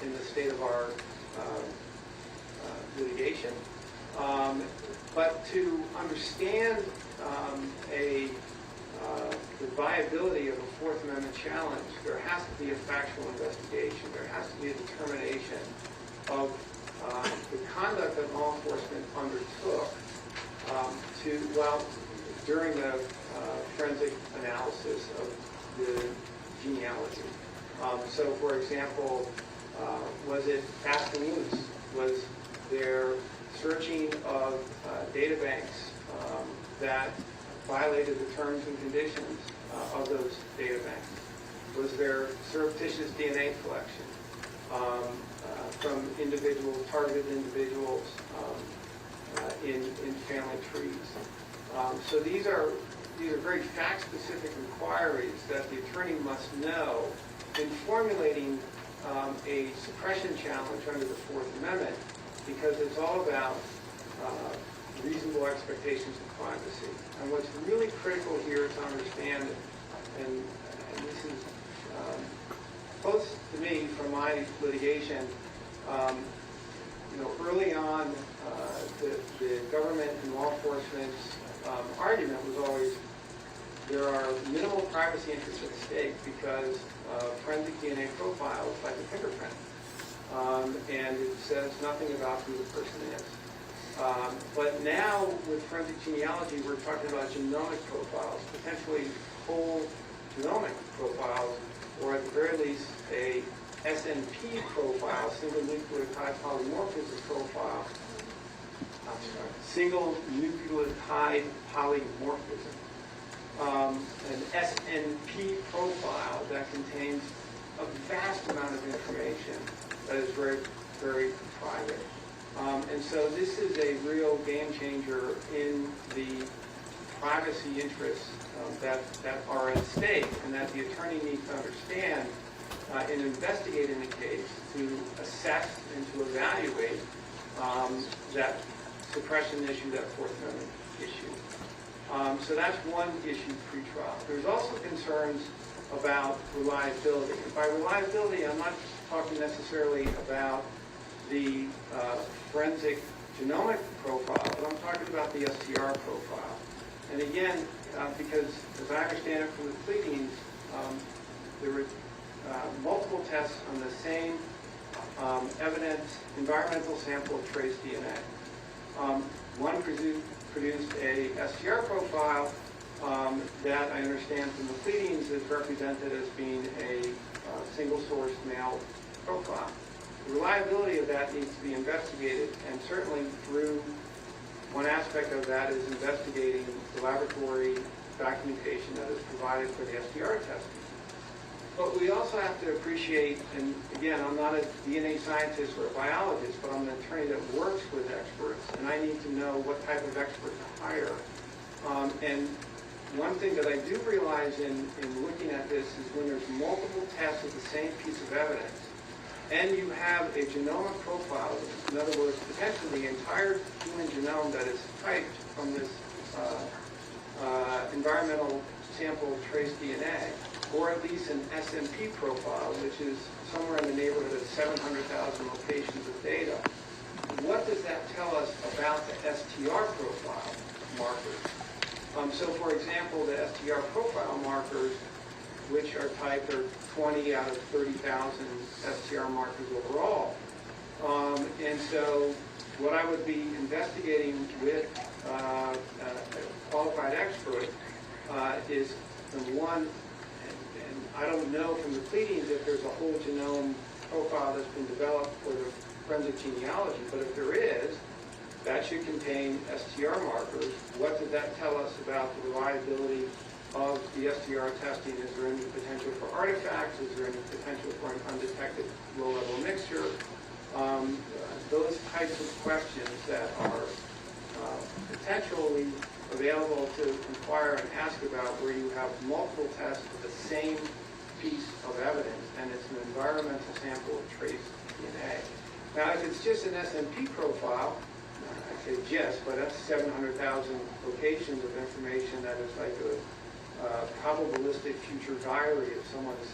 in the state of our litigation. But to understand the viability of a Fourth Amendment challenge, there has to be a factual investigation. There has to be a determination of the conduct that law enforcement undertook during the forensic analysis of the genealogy. So, for example, was it fast and loose? Was there searching of databanks that violated the terms and conditions of those databanks? Was there surreptitious DNA collection from targeted individuals in family trees? So these are very fact-specific inquiries that the attorney must know in formulating a suppression challenge under the Fourth Amendment, because it's all about reasonable expectations of privacy. And what's really critical here to understand, and this is close to me from my litigation, early on, the government and law enforcement's argument was always there are minimal privacy interests at stake because forensic DNA profiles like a fingerprint, and it says nothing about who the person is. But now with forensic genealogy, we're talking about genomic profiles, potentially whole genomic profiles, or at the very least a SNP profile, single nucleotide polymorphism profile. Single nucleotide polymorphism. An SNP profile that contains a vast amount of information that is very, very private. And so this is a real game changer in the privacy interests that are at stake, and that the attorney needs to understand in investigating the case to assess and to evaluate that suppression issue, that Fourth Amendment issue. So that's one issue pre-trial. There's also concerns about reliability. And by reliability, I'm not talking necessarily about the forensic genomic profile, but I'm talking about the STR profile. And again, because as I understand it from the pleadings, there were multiple tests on the same evidence, environmental sample of trace DNA. One produced a STR profile that I understand from the pleadings is represented as being a single-source male profile. The reliability of that needs to be investigated, and certainly through one aspect of that is investigating the laboratory documentation that is provided for the STR testing. But we also have to appreciate, and again, I'm not a DNA scientist or a biologist, but I'm an attorney that works with experts, and I need to know what type of expert to hire. And one thing that I do realize in looking at this is when there's multiple tests of the same piece of evidence, and you have a genomic profile, in other words, potentially the entire human genome that is typed from this environmental sample trace DNA, or at least an SNP profile, which is somewhere in the neighborhood of 700,000 locations of data. What does that tell us about the STR profile markers? So, for example, the STR profile markers, which are typed, are 20 out of 30,000 STR markers overall. And so what I would be investigating with a qualified expert is, number one, and I don't know from the pleadings if there's a whole genome profile that's been developed for the forensic genealogy, but if there is, that should contain STR markers. What does that tell us about the reliability of the STR testing? Is there any potential for artifacts? Is there any potential for an undetected low-level mixture? Those types of questions that are potentially available to inquire and ask about where you have multiple tests of the same piece of evidence, and it's an environmental sample of trace DNA. Now, if it's just an SNP profile, I say gist, but that's 700,000 locations of information that is like a probabilistic future diary of someone's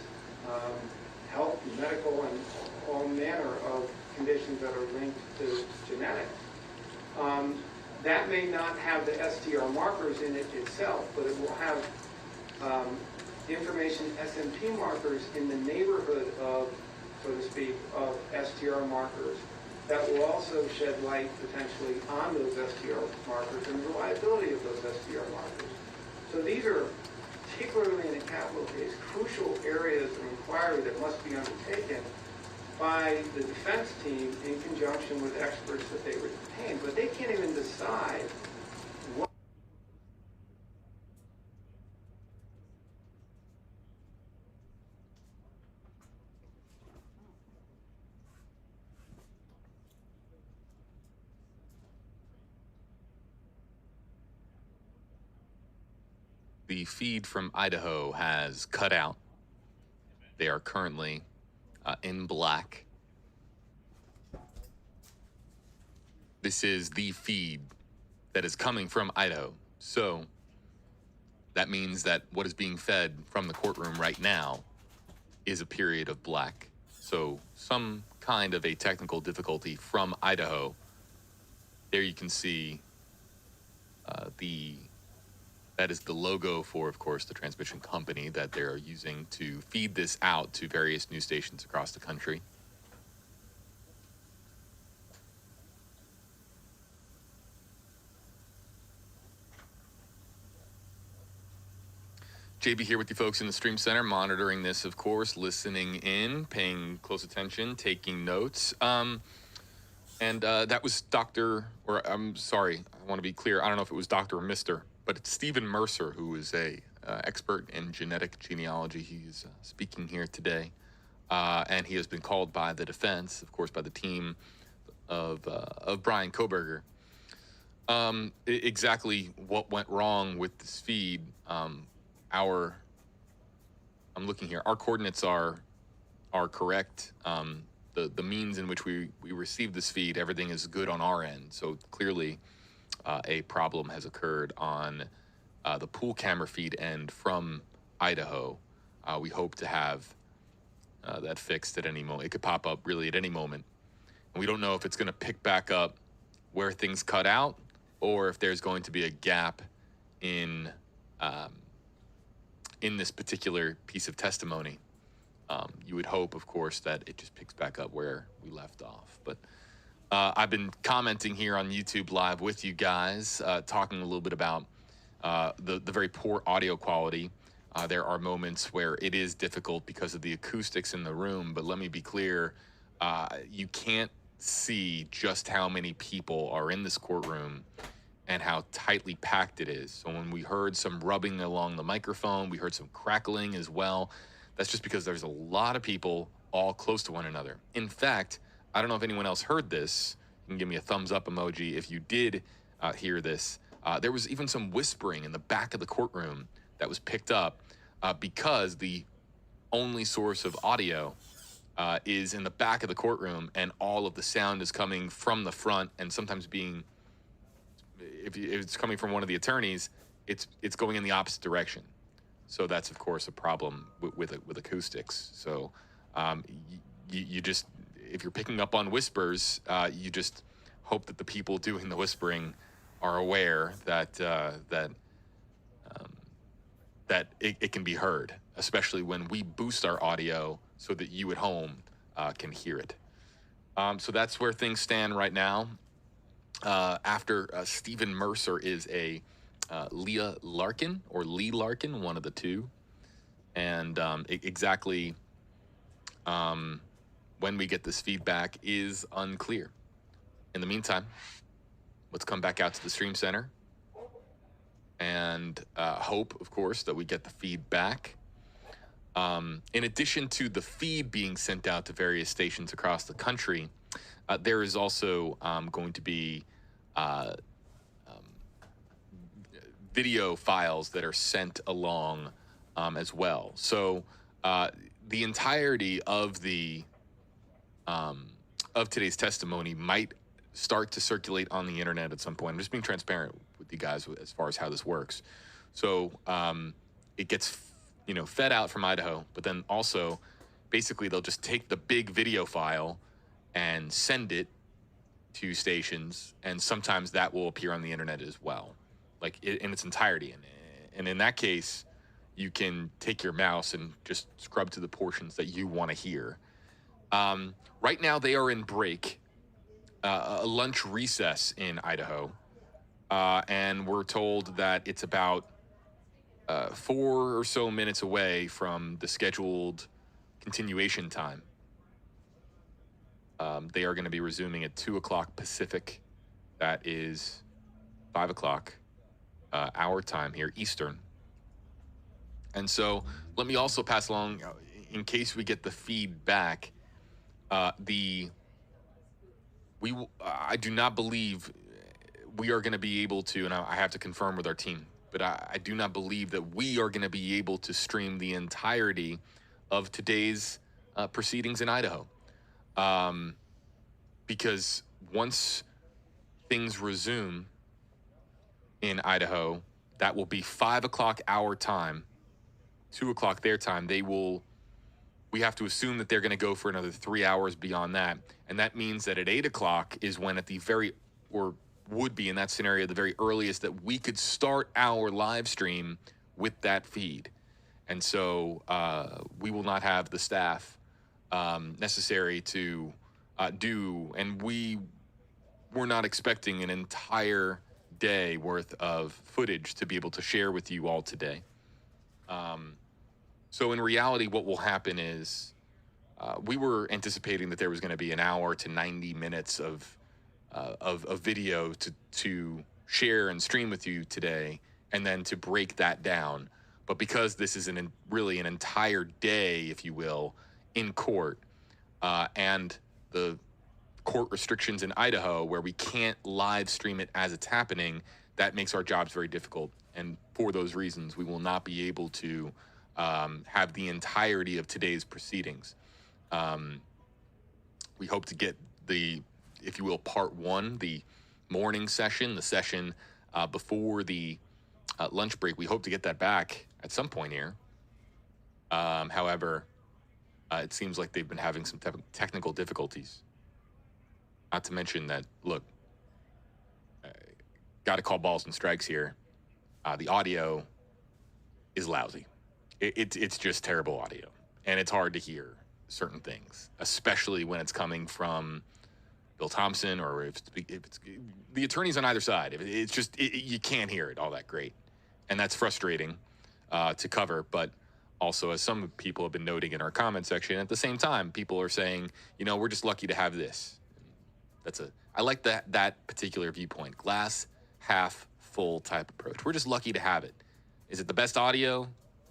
health, medical, and all manner of conditions that are linked to genetics. That may not have the STR markers in it itself, but it will have information SMP markers in the neighborhood of, so to speak, of STR markers that will also shed light potentially on those STR markers and the reliability of those STR markers. So these are, particularly in a capital case, crucial areas of inquiry that must be undertaken by the defense team in conjunction with experts that they retain. But they can't even decide what the feed from Idaho has cut out. They are currently in black. This is the feed that is coming from Idaho. So that means that what is being fed from the courtroom right now is a period of black. So some kind of a technical difficulty from Idaho. There you can see that is the logo for, of course, the transmission company that they're using to feed this out to various news stations across the country. JB here with you folks in the Stream Center, monitoring this, of course, listening in, paying close attention, taking notes. That was Dr., or I'm sorry, I want to be clear, I don't know if it was Dr. or Mr., but it's Stephen Mercer, who is a expert in genetic genealogy. He's speaking here today, and he has been called by the defense, of course, by the team of Bryan Kohberger. Exactly what went wrong with this feed. I'm looking here. Our coordinates are correct. The means in which we received this feed, everything is good on our end. So clearly, a problem has occurred on the pool camera feed end from Idaho. We hope to have that fixed at any moment. It could pop up really at any moment. And we don't know if it's going to pick back up where things cut out or if there's going to be a gap in this particular piece of testimony. You would hope, of course, that it just picks back up where we left off. But I've been commenting here on YouTube Live with you guys, talking a little bit about the very poor audio quality. There are moments where it is difficult because of the acoustics in the room, but let me be clear, you can't see just how many people are in this courtroom and how tightly packed it is. So when we heard some rubbing along the microphone, we heard some crackling as well. That's just because there's a lot of people all close to one another. In fact, I don't know if anyone else heard this. You can give me a thumbs up emoji if you did hear this. There was even some whispering in the back of the courtroom that was picked up because the only source of audio is in the back of the courtroom, and all of the sound is coming from the front, and sometimes being, if it's coming from one of the attorneys, it's going in the opposite direction. So that's, of course, a problem with acoustics. So you just, if you're picking up on whispers, you just hope that the people doing the whispering are aware that it can be heard, especially when we boost our audio so that you at home can hear it. So that's where things stand right now. After Stephen Mercer is a Leah Larkin or Lee Larkin, one of the two. And exactly when we get this feedback is unclear. In the meantime, let's come back out to the Stream Center and hope, of course, that we get the feedback. In addition to the feed being sent out to various stations across the country, there is also going to be video files that are sent along as well. So the entirety of the of today's testimony might start to circulate on the internet at some point. I'm just being transparent with you guys as far as how this works. So it gets, fed out from Idaho, but then also basically they'll just take the big video file and send it to stations, and sometimes that will appear on the internet as well, like in its entirety. And in that case, you can take your mouse and just scrub to the portions that you want to hear. Right now, they are in break, a lunch recess in Idaho, and we're told that it's about 4 or so minutes away from the scheduled continuation time. They are going to be resuming at 2 o'clock Pacific. That is 5 o'clock our time here, Eastern. And so let me also pass along, in case we get the feedback, I do not believe we are going to be able to, and I have to confirm with our team, but I do not believe that we are going to be able to stream the entirety of today's proceedings in Idaho. Because once things resume in Idaho, that will be 5 o'clock our time, 2 o'clock their time. We have to assume that they're going to go for another 3 hours beyond that. And that means that at 8 o'clock is when would be in that scenario, the very earliest that we could start our live stream with that feed. And so we will not have the staff necessary to do, and we're not expecting an entire day worth of footage to be able to share with you all today. So in reality, what will happen is we were anticipating that there was going to be an hour to 90 minutes of video to share and stream with you today, and then to break that down. But because this is really an entire day, if you will, in court, and the court restrictions in Idaho where we can't live stream it as it's happening, that makes our jobs very difficult. And for those reasons, we will not be able to have the entirety of today's proceedings. We hope to get the, if you will, part one, the morning session, the session before the lunch break. We hope to get that back at some point here. However, it seems like they've been having some technical difficulties. Not to mention that, look, got to call balls and strikes here. The audio is lousy. It's just terrible audio. And it's hard to hear certain things, especially when it's coming from Bill Thompson, or if it's the attorneys on either side. It's just, you can't hear it all that great. And that's frustrating to cover. But also, as some people have been noting in our comment section, at the same time, people are saying, we're just lucky to have this. I like that particular viewpoint. Glass half full type approach. We're just lucky to have it. Is it the best audio?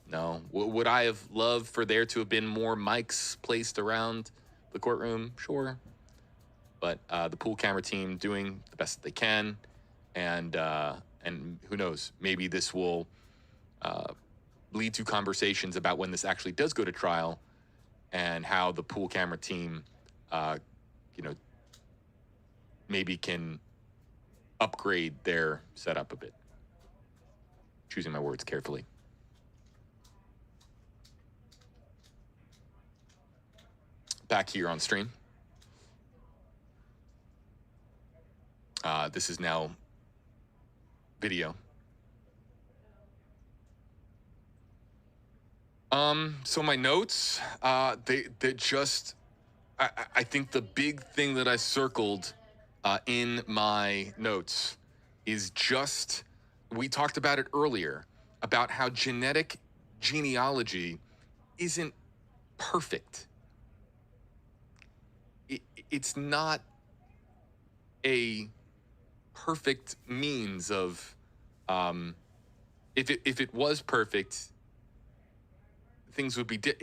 No. Would I have loved for there to have been more mics placed around the courtroom? Sure. But the pool camera team doing the best that they can, and who knows, maybe this will lead to conversations about when this actually does go to trial, and how the pool camera team, maybe can upgrade their setup a bit. Choosing my words carefully. Back here on stream. This is now video. So my notes, they just, I think the big thing that I circled in my notes is just, we talked about it earlier, about how genetic genealogy isn't perfect. It's not a perfect means of, if it was perfect, things would be, there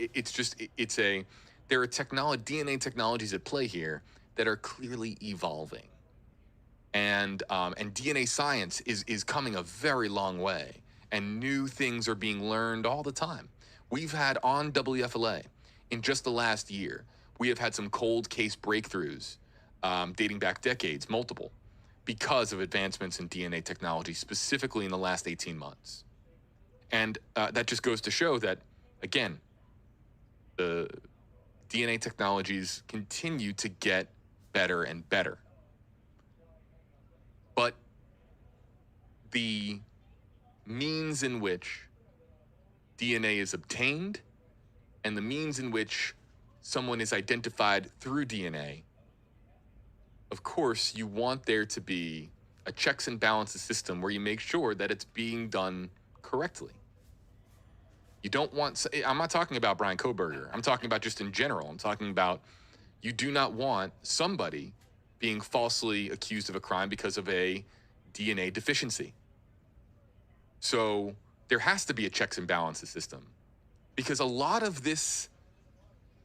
are DNA technologies at play here that are clearly evolving. And DNA science is coming a very long way, and new things are being learned all the time. We've had on WFLA, in just the last year, we have had some cold case breakthroughs dating back decades, multiple, because of advancements in DNA technology, specifically in the last 18 months. And that just goes to show that, again, the DNA technologies continue to get better and better. But the means in which DNA is obtained and the means in which someone is identified through DNA, of course, you want there to be a checks and balances system where you make sure that it's being done correctly. You don't want, I'm not talking about Bryan Kohberger. I'm talking about just in general. I'm talking about you do not want somebody being falsely accused of a crime because of a DNA deficiency. So there has to be a checks and balances system, because a lot of this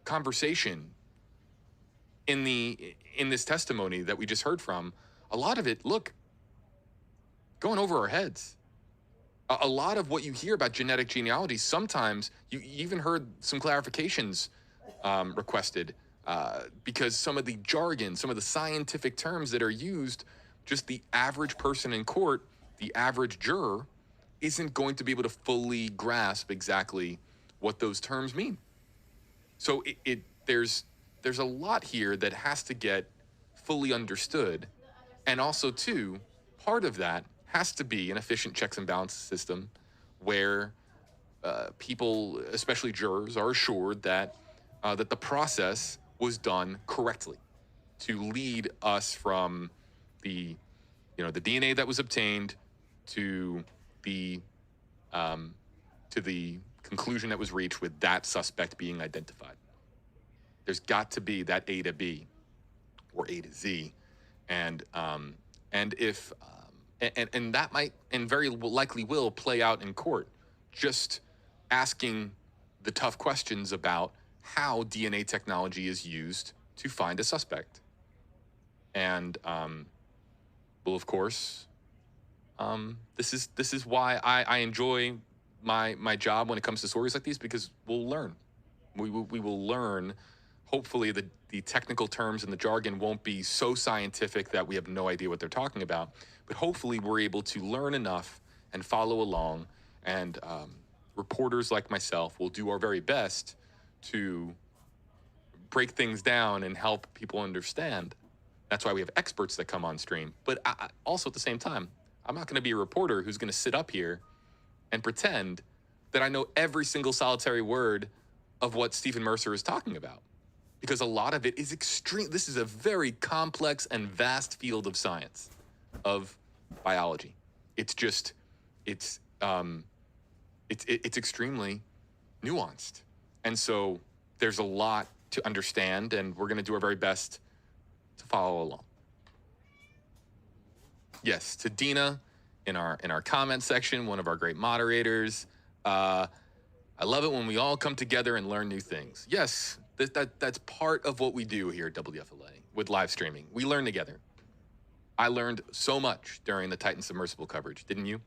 conversation in this testimony that we just heard from, a lot of it, look, going over our heads. A lot of what you hear about genetic genealogy, sometimes you even heard some clarifications requested because some of the jargon, some of the scientific terms that are used, just the average person in court, the average juror, isn't going to be able to fully grasp exactly what those terms mean. So there's a lot here that has to get fully understood. And also, too, part of that has to be an efficient checks and balances system where people, especially jurors, are assured that that the process was done correctly to lead us from the DNA that was obtained to the conclusion that was reached with that suspect being identified. There's got to be that A to B or A to Z, and if and that might and very likely will play out in court, just asking the tough questions about how DNA technology is used to find a suspect. And well, of course, this is why I enjoy my job when it comes to stories like these, because we'll learn. We will learn. Hopefully the technical terms and the jargon won't be so scientific that we have no idea what they're talking about. But hopefully we're able to learn enough and follow along. And reporters like myself will do our very best to break things down and help people understand. That's why we have experts that come on stream. But also at the same time, I'm not going to be a reporter who's going to sit up here and pretend that I know every single solitary word of what Stephen Mercer is talking about. Because a lot of it is extreme. This is a very complex and vast field of science, of biology. It's extremely nuanced. And so there's a lot to understand, and we're going to do our very best to follow along. Yes, to Dina in our comment section, one of our great moderators. I love it when we all come together and learn new things. Yes, that's part of what we do here at WFLA with live streaming. We learn together. I learned so much during the Titan submersible coverage, didn't you?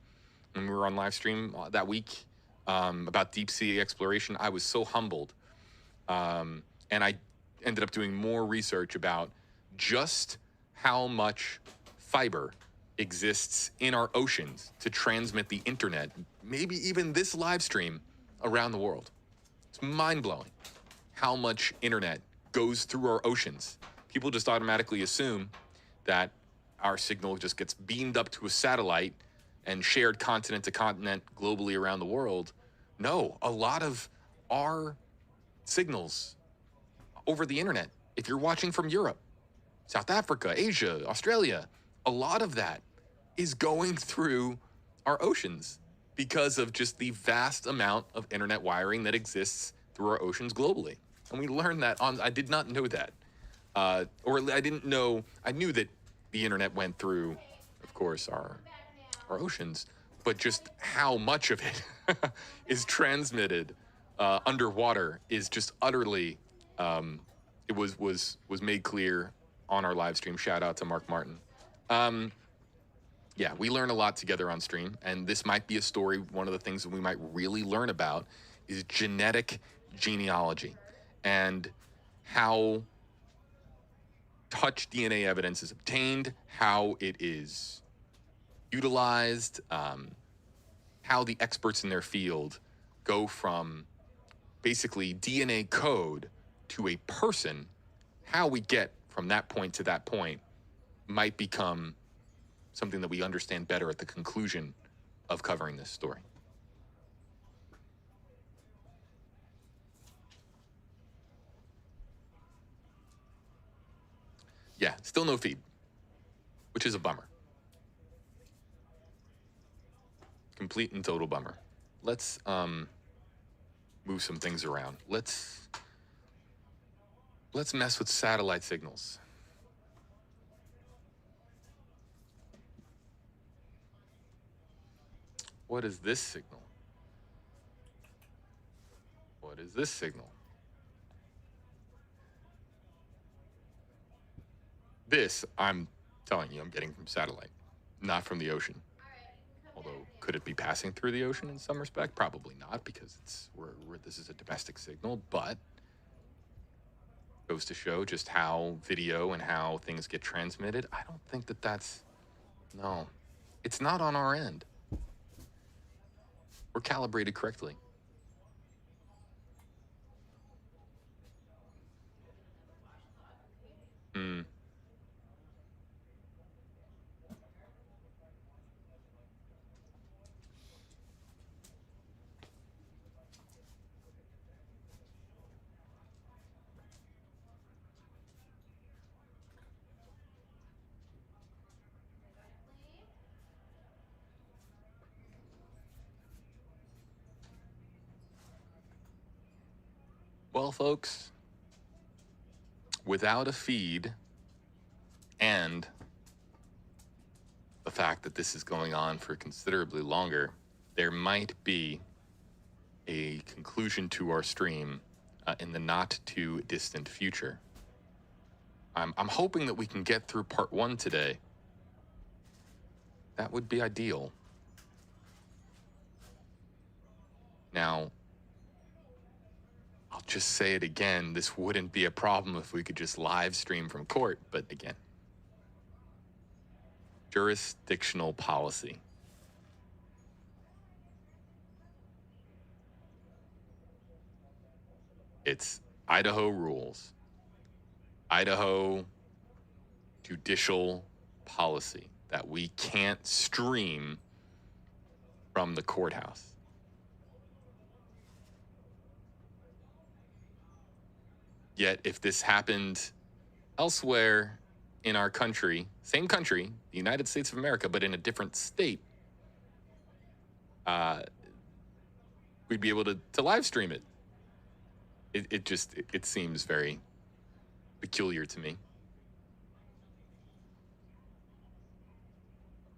When we were on live stream that week about deep sea exploration, I was so humbled. And I ended up doing more research about just how much fiber exists in our oceans to transmit the internet, maybe even this live stream, around the world. It's mind-blowing how much internet goes through our oceans. People just automatically assume that our signal just gets beamed up to a satellite and shared continent to continent globally around the world. No, a lot of our signals over the internet, if you're watching from Europe, South Africa, Asia, Australia, a lot of that is going through our oceans because of just the vast amount of internet wiring that exists through our oceans globally. And we learned that I did not know that. Or I didn't know, I knew that the internet went through, of course, our oceans, but just how much of it is transmitted underwater is just utterly, it was made clear on our live stream. Shout out to Mark Martin. Yeah, we learn a lot together on stream, and this might be a story. One of the things that we might really learn about is genetic genealogy and how touch DNA evidence is obtained, how it is utilized, how the experts in their field go from basically DNA code to a person, how we get from that point to that point might become something that we understand better at the conclusion of covering this story. Yeah, still no feed, which is a bummer. Complete and total bummer. Let's move some things around. Let's mess with satellite signals. What is this signal? What is this signal? This, I'm telling you, I'm getting from satellite, not from the ocean. Although, could it be passing through the ocean in some respect? Probably not, because this is a domestic signal, but goes to show just how video and how things get transmitted. I don't think that that's, no, it's not on our end. We're calibrated correctly. Well, folks, without a feed and the fact that this is going on for considerably longer, there might be a conclusion to our stream in the not too distant future. I'm hoping that we can get through part 1 today. That would be ideal. Now, I'll just say it again, this wouldn't be a problem if we could just live stream from court, but again, jurisdictional policy. It's Idaho rules. Idaho judicial policy that we can't stream from the courthouse. Yet, if this happened elsewhere in our country, same country, the United States of America, but in a different state, we'd be able to live stream it. It seems very peculiar to me.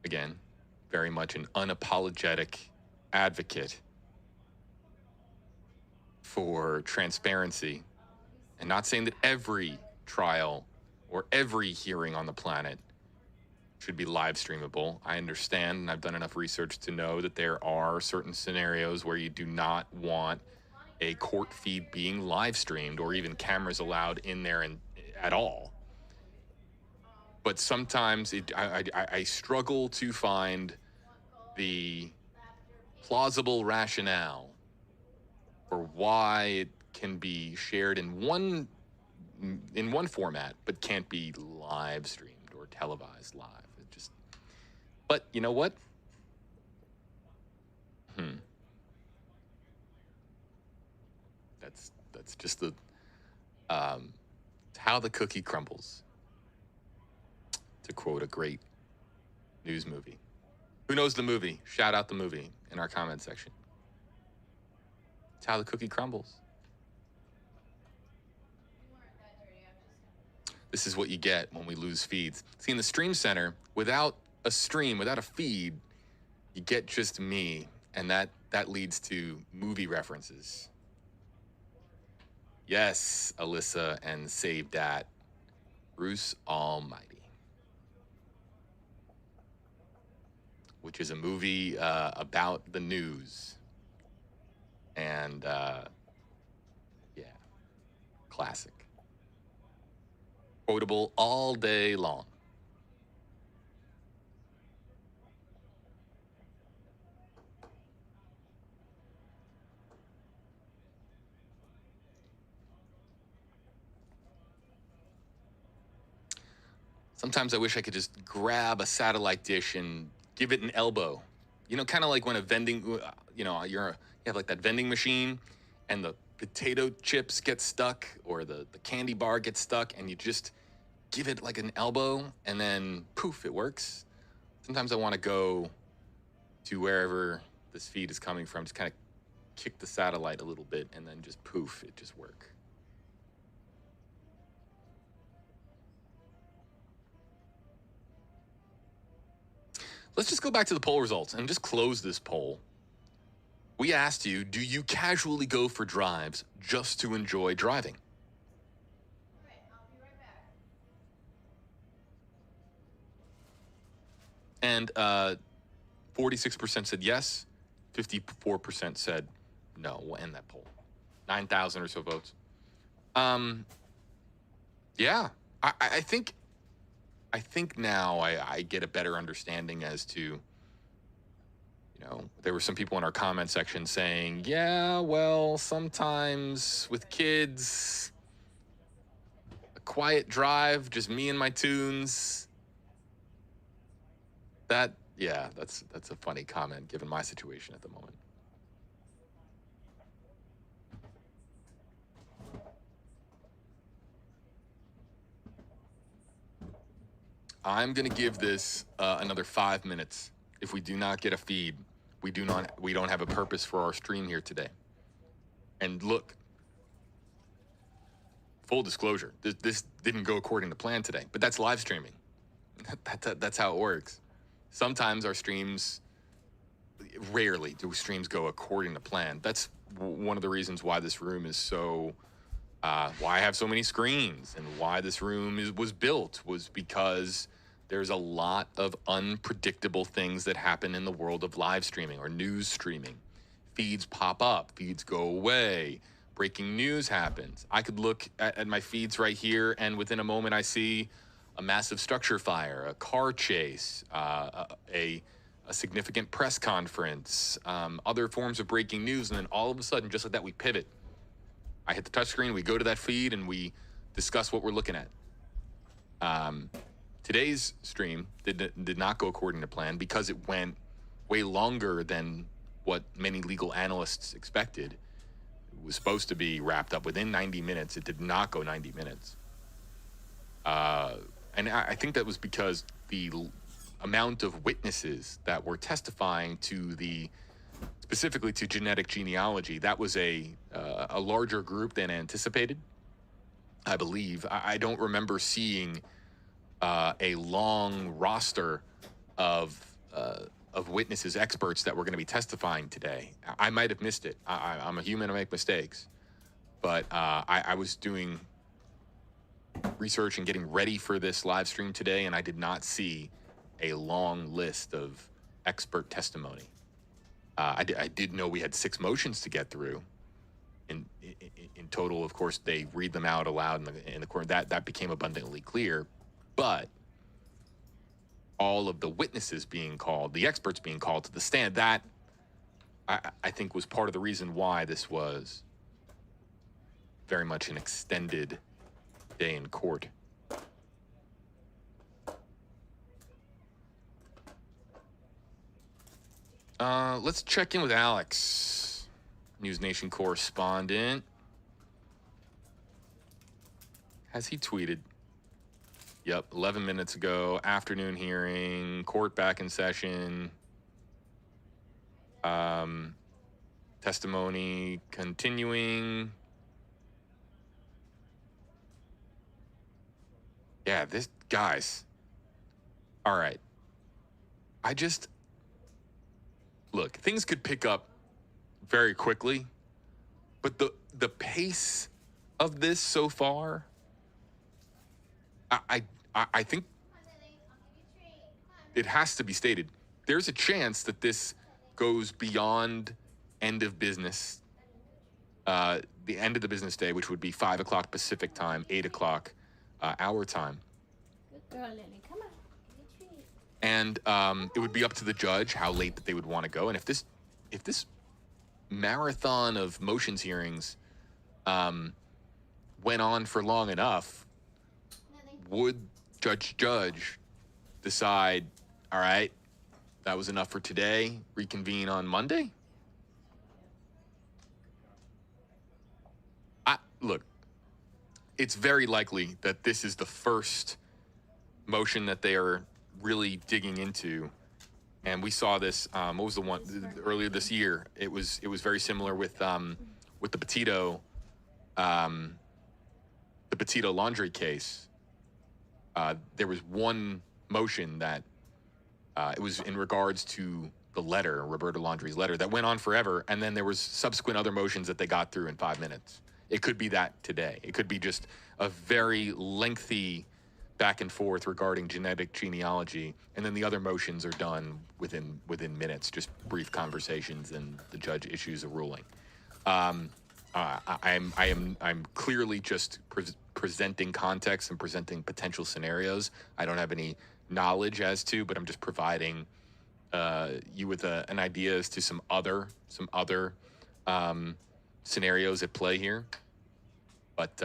Again, very much an unapologetic advocate for transparency. And not saying that every trial or every hearing on the planet should be live streamable. I understand, and I've done enough research to know that there are certain scenarios where you do not want a court feed being live streamed or even cameras allowed in there at all. But sometimes I struggle to find the plausible rationale for why it can be shared in one format, but can't be live streamed or televised live. But you know what? That's just the how the cookie crumbles, to quote a great news movie. Who knows the movie? Shout out the movie in our comment section. It's how the cookie crumbles. This is what you get when we lose feeds. See, in the Stream Center, without a stream, without a feed, you get just me, and that leads to movie references. Yes, Alyssa and Save Dat. Bruce Almighty. Which is a movie about the news. And, yeah, classic. Quotable all day long. Sometimes I wish I could just grab a satellite dish and give it an elbow. You know, kind of like when a vending, you know, you have like that vending machine and the potato chips get stuck or the candy bar gets stuck and you just give it like an elbow and then poof, it works. Sometimes I want to go to wherever this feed is coming from, just kind of kick the satellite a little bit and then just poof, it just works. Let's just go back to the poll results and just close this poll. We asked you, do you casually go for drives just to enjoy driving? And 46% said yes, 54% said no. We'll end that poll. 9,000 or so votes. Yeah, I think now I get a better understanding as to, you know, there were some people in our comment section saying, yeah, well, sometimes with kids, a quiet drive, just me and my tunes. That's a funny comment given my situation at the moment. I'm gonna give this another 5 minutes. If we do not get a feed, we don't have a purpose for our stream here today. And look, full disclosure, this didn't go according to plan today, but that's live streaming. That's how it works. Sometimes our streams, rarely do streams go according to plan. That's one of the reasons why this room is so, why I have so many screens and why this room was built was because there's a lot of unpredictable things that happen in the world of live streaming or news streaming. Feeds pop up, feeds go away, breaking news happens. I could look at my feeds right here and within a moment I see a massive structure fire, a car chase, a significant press conference, other forms of breaking news, and then all of a sudden, just like that, we pivot. I hit the touchscreen, we go to that feed, and we discuss what we're looking at. Today's stream did not go according to plan because it went way longer than what many legal analysts expected. It was supposed to be wrapped up within 90 minutes. It did not go 90 minutes. And I think that was because the amount of witnesses that were testifying to specifically to genetic genealogy, that was a larger group than anticipated, I believe. I don't remember seeing a long roster of witnesses, experts that were going to be testifying today. I might have missed it. I'm a human, I make mistakes. But I was doing research and getting ready for this live stream today, and I did not see a long list of expert testimony. I did know we had 6 motions to get through. In total, of course, they read them out aloud in the court. That became abundantly clear. But all of the witnesses being called, the experts being called to the stand, that I think was part of the reason why this was very much an extended day in court. Let's check in with Alex, News Nation correspondent. Has he tweeted? Yep, 11 minutes ago, afternoon hearing, court back in session. Testimony continuing. Yeah, guys. All right. Look, things could pick up very quickly, but the pace of this so far, I think it has to be stated. There's a chance that this goes beyond end of business, the end of the business day, which would be 5 o'clock Pacific time, 8 o'clock our time. Good girl, Lily. Come on. Get a treat. And it would be up to the judge how late that they would want to go. And if this marathon of motions hearings went on for long enough, would Judge decide, all right, that was enough for today, reconvene on Monday? Look, it's very likely that this is the first motion that they are really digging into. And we saw this, what was the one earlier this year? It was very similar with the Petito laundry case. There was one motion that it was in regards to the letter, Roberta Laundrie's letter, that went on forever, and then there was subsequent other motions that they got through in 5 minutes. It could be that today. It could be just a very lengthy back and forth regarding genetic genealogy, and then the other motions are done within minutes, just brief conversations, and the judge issues a ruling. I'm clearly just presenting context and presenting potential scenarios. I don't have any knowledge as to, but I'm just providing you with an idea as to some other scenarios at play here. But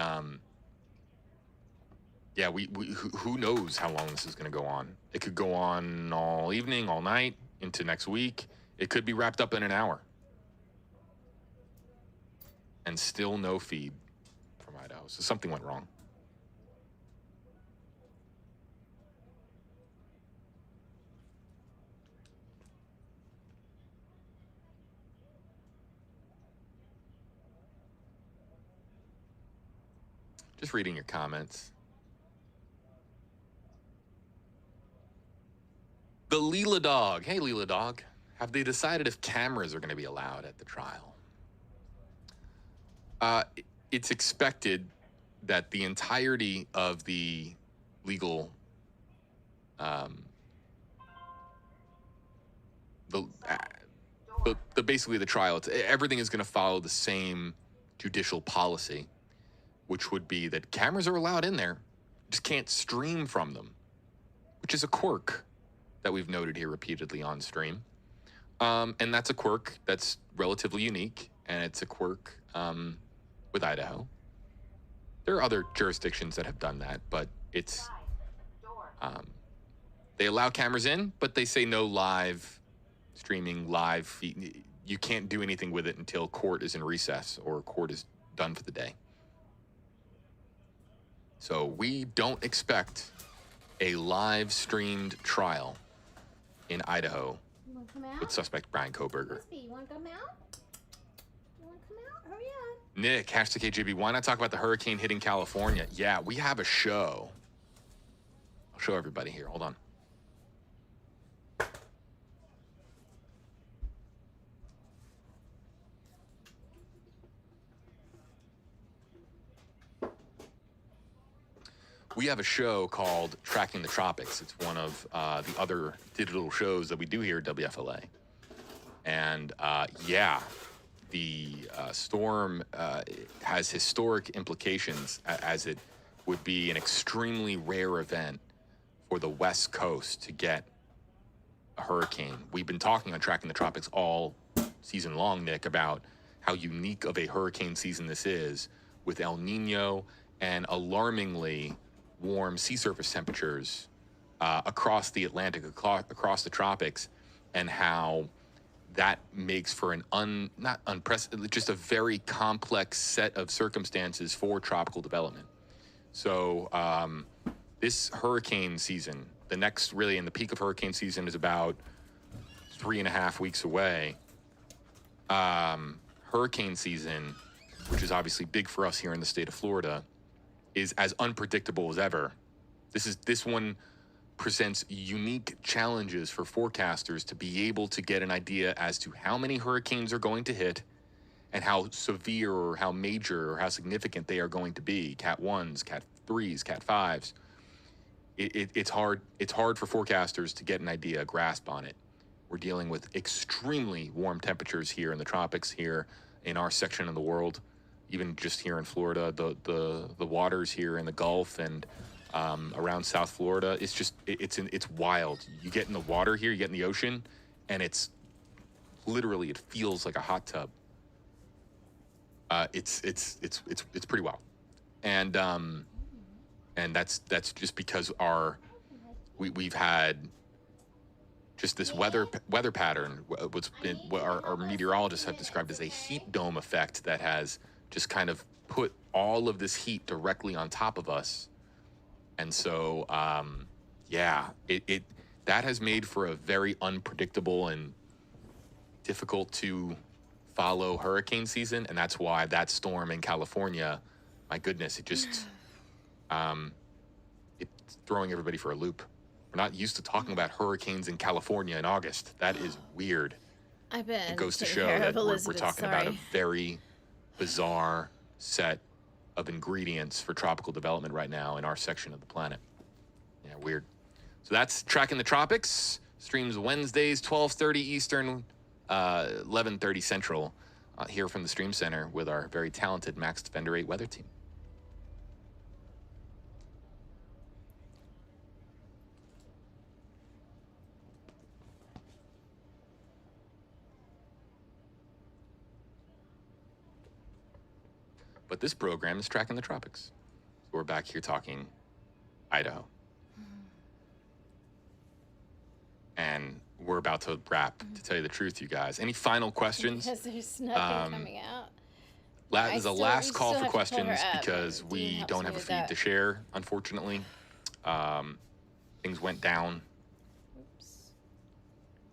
yeah, who knows how long this is going to go on? It could go on all evening, all night, into next week. It could be wrapped up in an hour. And still no feed from Idaho. So something went wrong. Just reading your comments. The Leela Dog. Hey, Leela Dog. Have they decided if cameras are going to be allowed at the trial? It's expected that the entirety of the legal, basically the trial, everything is going to follow the same judicial policy, which would be that cameras are allowed in there, just can't stream from them, which is a quirk that we've noted here repeatedly on stream. And that's a quirk that's relatively unique, and it's a quirk with Idaho. There are other jurisdictions that have done that, but it's they allow cameras in, but they say no live streaming, live feed. You can't do anything with it until court is in recess or court is done for the day. So we don't expect a live streamed trial in Idaho with suspect Bryan Kohberger. You want to come out? You want to come out? Hurry up. Nick, hashtag KJB, why not talk about the hurricane hitting California? Yeah, we have a show. I'll show everybody here. Hold on. We have a show called Tracking the Tropics. It's one of the other digital shows that we do here at WFLA. And yeah, the storm has historic implications, as it would be an extremely rare event for the West Coast to get a hurricane. We've been talking on Tracking the Tropics all season long, Nick, about how unique of a hurricane season this is, with El Nino and alarmingly warm sea surface temperatures across the Atlantic, across the tropics, and how that makes for an not unprecedented, just a very complex set of circumstances for tropical development. So this hurricane season, the next really, and the peak of hurricane season is about 3.5 weeks away. Hurricane season, which is obviously big for us here in the state of Florida, is as unpredictable as ever. This one presents unique challenges for forecasters to be able to get an idea as to how many hurricanes are going to hit and how severe or how major or how significant they are going to be. Cat 1s, Cat 3s, Cat 5s. It's hard for forecasters to get an idea, a grasp on it. We're dealing with extremely warm temperatures here in the tropics, here in our section of the world. even just here in Florida, the waters here in the Gulf and around South Florida, it's wild. You get in the water here, you get in the ocean, and it's literally, it feels like a hot tub. It's pretty wild, and that's just because we've had just this weather pattern. What our meteorologists have described as a heat dome effect that has just kind of put all of this heat directly on top of us, and so yeah, that has made for a very unpredictable and difficult to follow hurricane season, and that's why that storm in California, my goodness, it just it's throwing everybody for a loop. We're not used to talking about hurricanes in California in August. That is weird. I've been. It goes to show that we're talking about a very bizarre set of ingredients for tropical development right now in our section of the planet. Yeah, weird. So that's Tracking the Tropics. Streams Wednesdays, 12:30 Eastern, 11:30 Central, here from the Stream Center with our very talented Max Defender 8 weather team. But this program is Tracking the Tropics. So we're back here talking Idaho. And we're about to wrap, to tell you the truth, you guys. Any final questions? Because there's nothing coming out. That is a last call for questions because we don't have a feed to share, unfortunately. Things went down. Oops.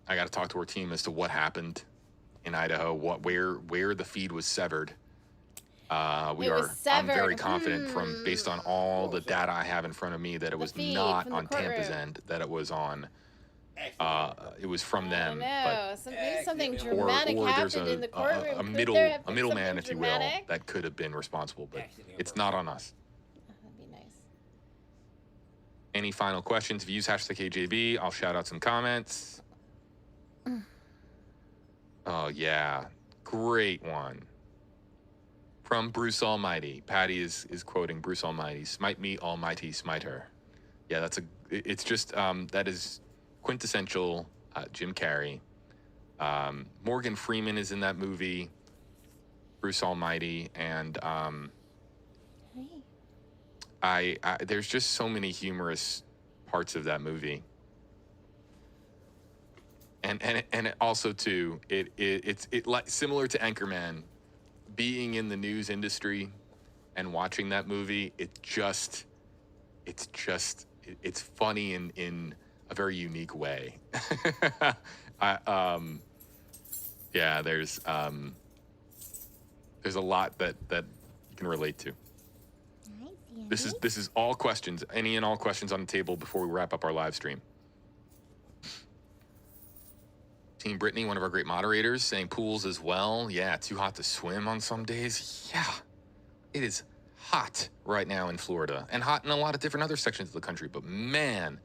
I got to talk to our team as to what happened in Idaho, where the feed was severed. I'm very confident based on all the data I have in front of me that it was not on Tampa's end, that it was on, it was from them. No, something dramatic or there's happened in the courtroom. a middleman, if you will, that could have been responsible, but it's not on us. That'd be nice. Any final questions? If you use hashtag KJB, I'll shout out some comments. Oh yeah, great one. From Bruce Almighty. Patty is quoting Bruce Almighty. Smite me, Almighty, smite her. Yeah, it's just, that is quintessential Jim Carrey. Morgan Freeman is in that movie, Bruce Almighty, and there's just so many humorous parts of that movie. And it also too, it's like similar to Anchorman. Being in the news industry and watching that movie, it's funny in a very unique way. Yeah, there's a lot that you can relate to. This is all questions, any and all questions on the table before we wrap up our live stream. Team Brittany, one of our great moderators, saying pools as well. Yeah, too hot to swim on some days. Yeah, it is hot right now in Florida and hot in a lot of different other sections of the country. But man,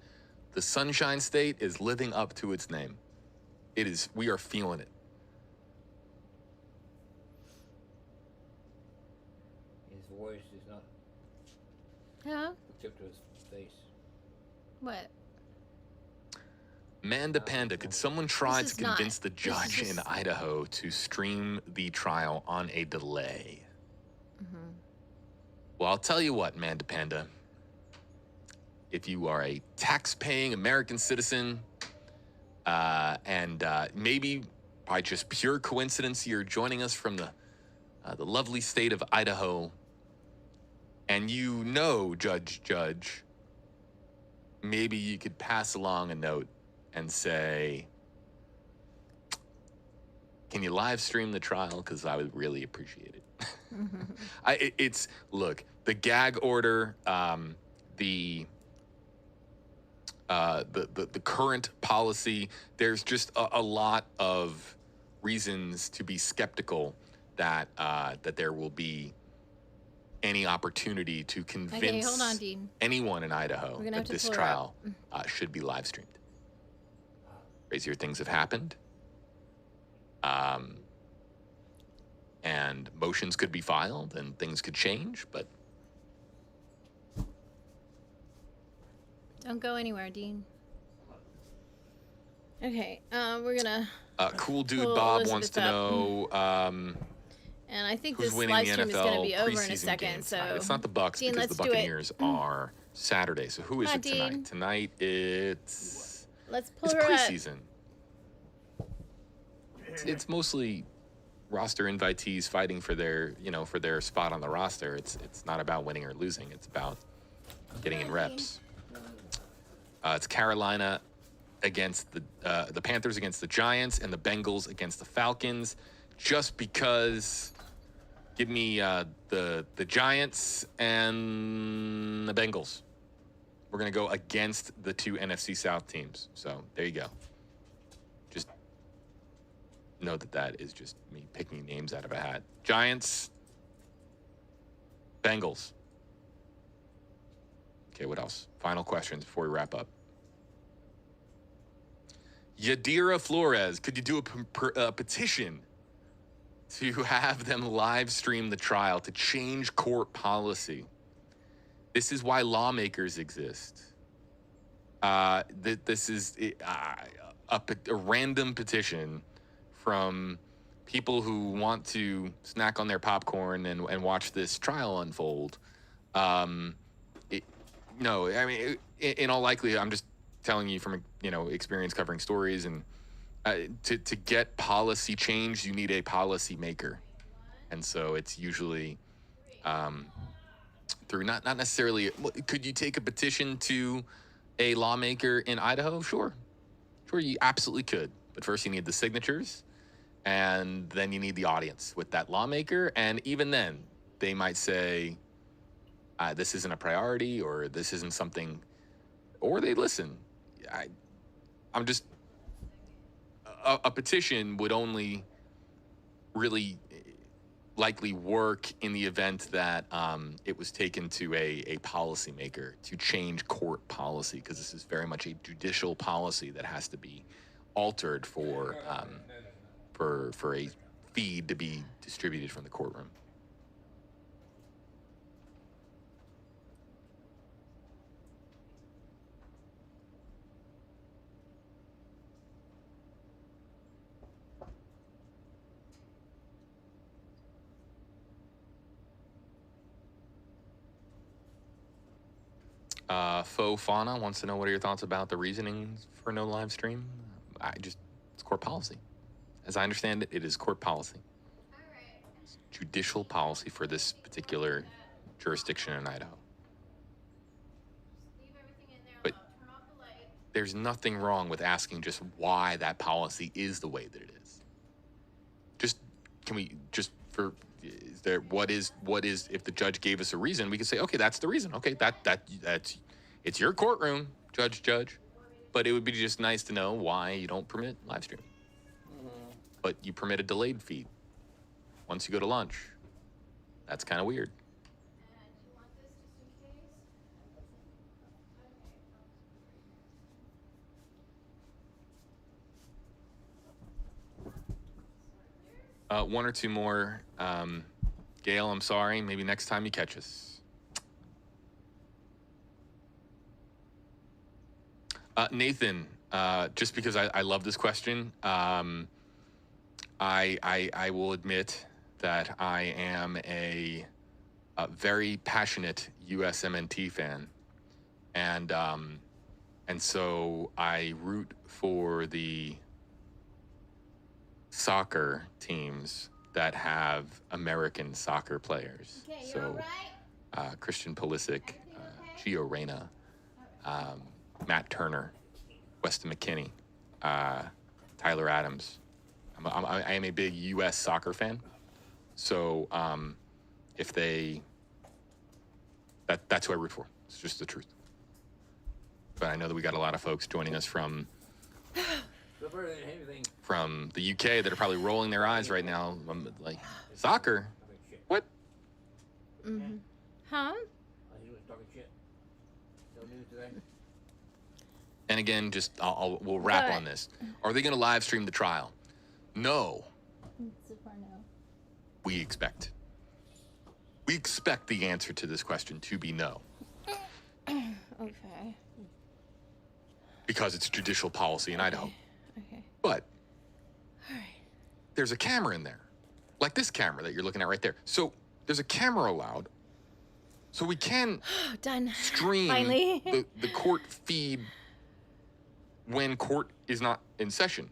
the Sunshine State is living up to its name. It is, we are feeling it. His voice is not. Huh? Took to his face. What? Manda Panda, could someone try to convince the judge in Idaho to stream the trial on a delay? Well, I'll tell you what, Manda Panda. If you are a tax-paying American citizen, and maybe by just pure coincidence you're joining us from the lovely state of Idaho, and you know Judge, maybe you could pass along a note and say, can you live stream the trial? Because I would really appreciate it. Look, the gag order, the current policy, there's just a lot of reasons to be skeptical that there will be any opportunity to convince anyone in Idaho that this trial should be live streamed. Crazier things have happened. and motions could be filed and things could change, but Don't go anywhere, Dean. Okay, we're gonna. Cool Dude pull Bob Elizabeth wants to up. know And I think who's this winning live the stream is going to NFL be over in a preseason second. game So tonight. It's not the Bucks Dean, because the let's do it. Buccaneers are Saturday. So who is Come on, it tonight? Dean. Tonight it's Let's pull it's her up. preseason. It's mostly roster invitees fighting for their for their spot on the roster. It's not about winning or losing. It's about getting in reps. It's Carolina against the Panthers against the Giants and the Bengals against the Falcons. Just because, give me the Giants and the Bengals. We're gonna go against the two NFC South teams. So there you go. Just know that is just me picking names out of a hat. Giants, Bengals. Okay, what else? Final questions before we wrap up. Yadira Flores, could you do a petition to have them live stream the trial to change court policy? This is why lawmakers exist. This is a random petition from people who want to snack on their popcorn and watch this trial unfold. No, I mean, in all likelihood, I'm just telling you from experience covering stories, and to get policy change, you need a policy maker, and so it's usually through not necessarily. Could you take a petition to a lawmaker in Idaho? Sure, you absolutely could, but first you need the signatures, and then you need the audience with that lawmaker, and even then they might say this isn't a priority, or this isn't something, or they listen. I'm just a petition would only really likely work in the event that it was taken to a policymaker to change court policy, because this is very much a judicial policy that has to be altered for a feed to be distributed from the courtroom. Faux Fauna wants to know, what are your thoughts about the reasoning for no live stream? It's court policy. As I understand it, it is court policy. It's judicial policy for this particular jurisdiction in Idaho. But there's nothing wrong with asking just why that policy is the way that it is. If the judge gave us a reason, we could say, okay, that's the reason. Okay, that's it's your courtroom, judge. But it would be just nice to know why you don't permit live stream. But you permit a delayed feed once you go to lunch. That's kind of weird. One or two more. Gail, I'm sorry. Maybe next time you catch us. Nathan, just because I love this question, I will admit that I am a very passionate USMNT fan, and so I root for the soccer teams that have American soccer players. Okay, so right. Christian Pulisic, Gio Reyna, Matt Turner, Weston McKennie, Tyler Adams. I am a big U.S. soccer fan. So that's who I root for. It's just the truth. But I know that we got a lot of folks joining us from the UK that are probably rolling their eyes right now. Like, soccer? What? Mm-hmm. Huh? And again, we'll wrap on this. Are they going to live stream the trial? No. we expect. We expect the answer to this question to be no. Okay. Because it's judicial policy in Idaho. Okay. But All right. there's a camera in there, like this camera that you're looking at right there. So there's a camera allowed, so we can Done. stream Finally. the court feed when court is not in session.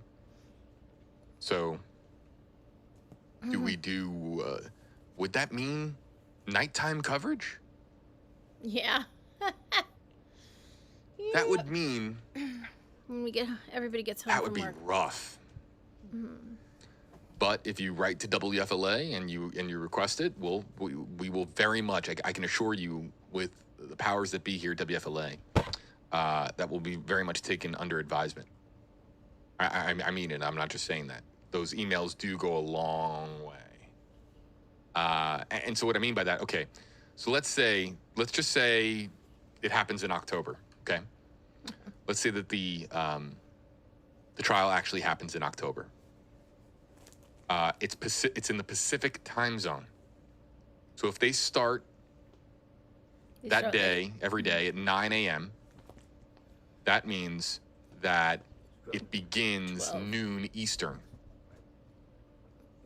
So do we do, would that mean nighttime coverage? Yeah. That would mean When everybody gets home that from would be work. rough. But if you write to WFLA and you request it, we will very much. I can assure you, with the powers that be here at WFLA, that will be very much taken under advisement. I mean it. I'm not just saying that. Those emails do go a long way. And so what I mean by that, okay. So let's just say it happens in October. Okay. Let's say that the trial actually happens in October. It's in the Pacific time zone. So if they start that day, every day at 9 a.m., that means that it begins 12. noon Eastern.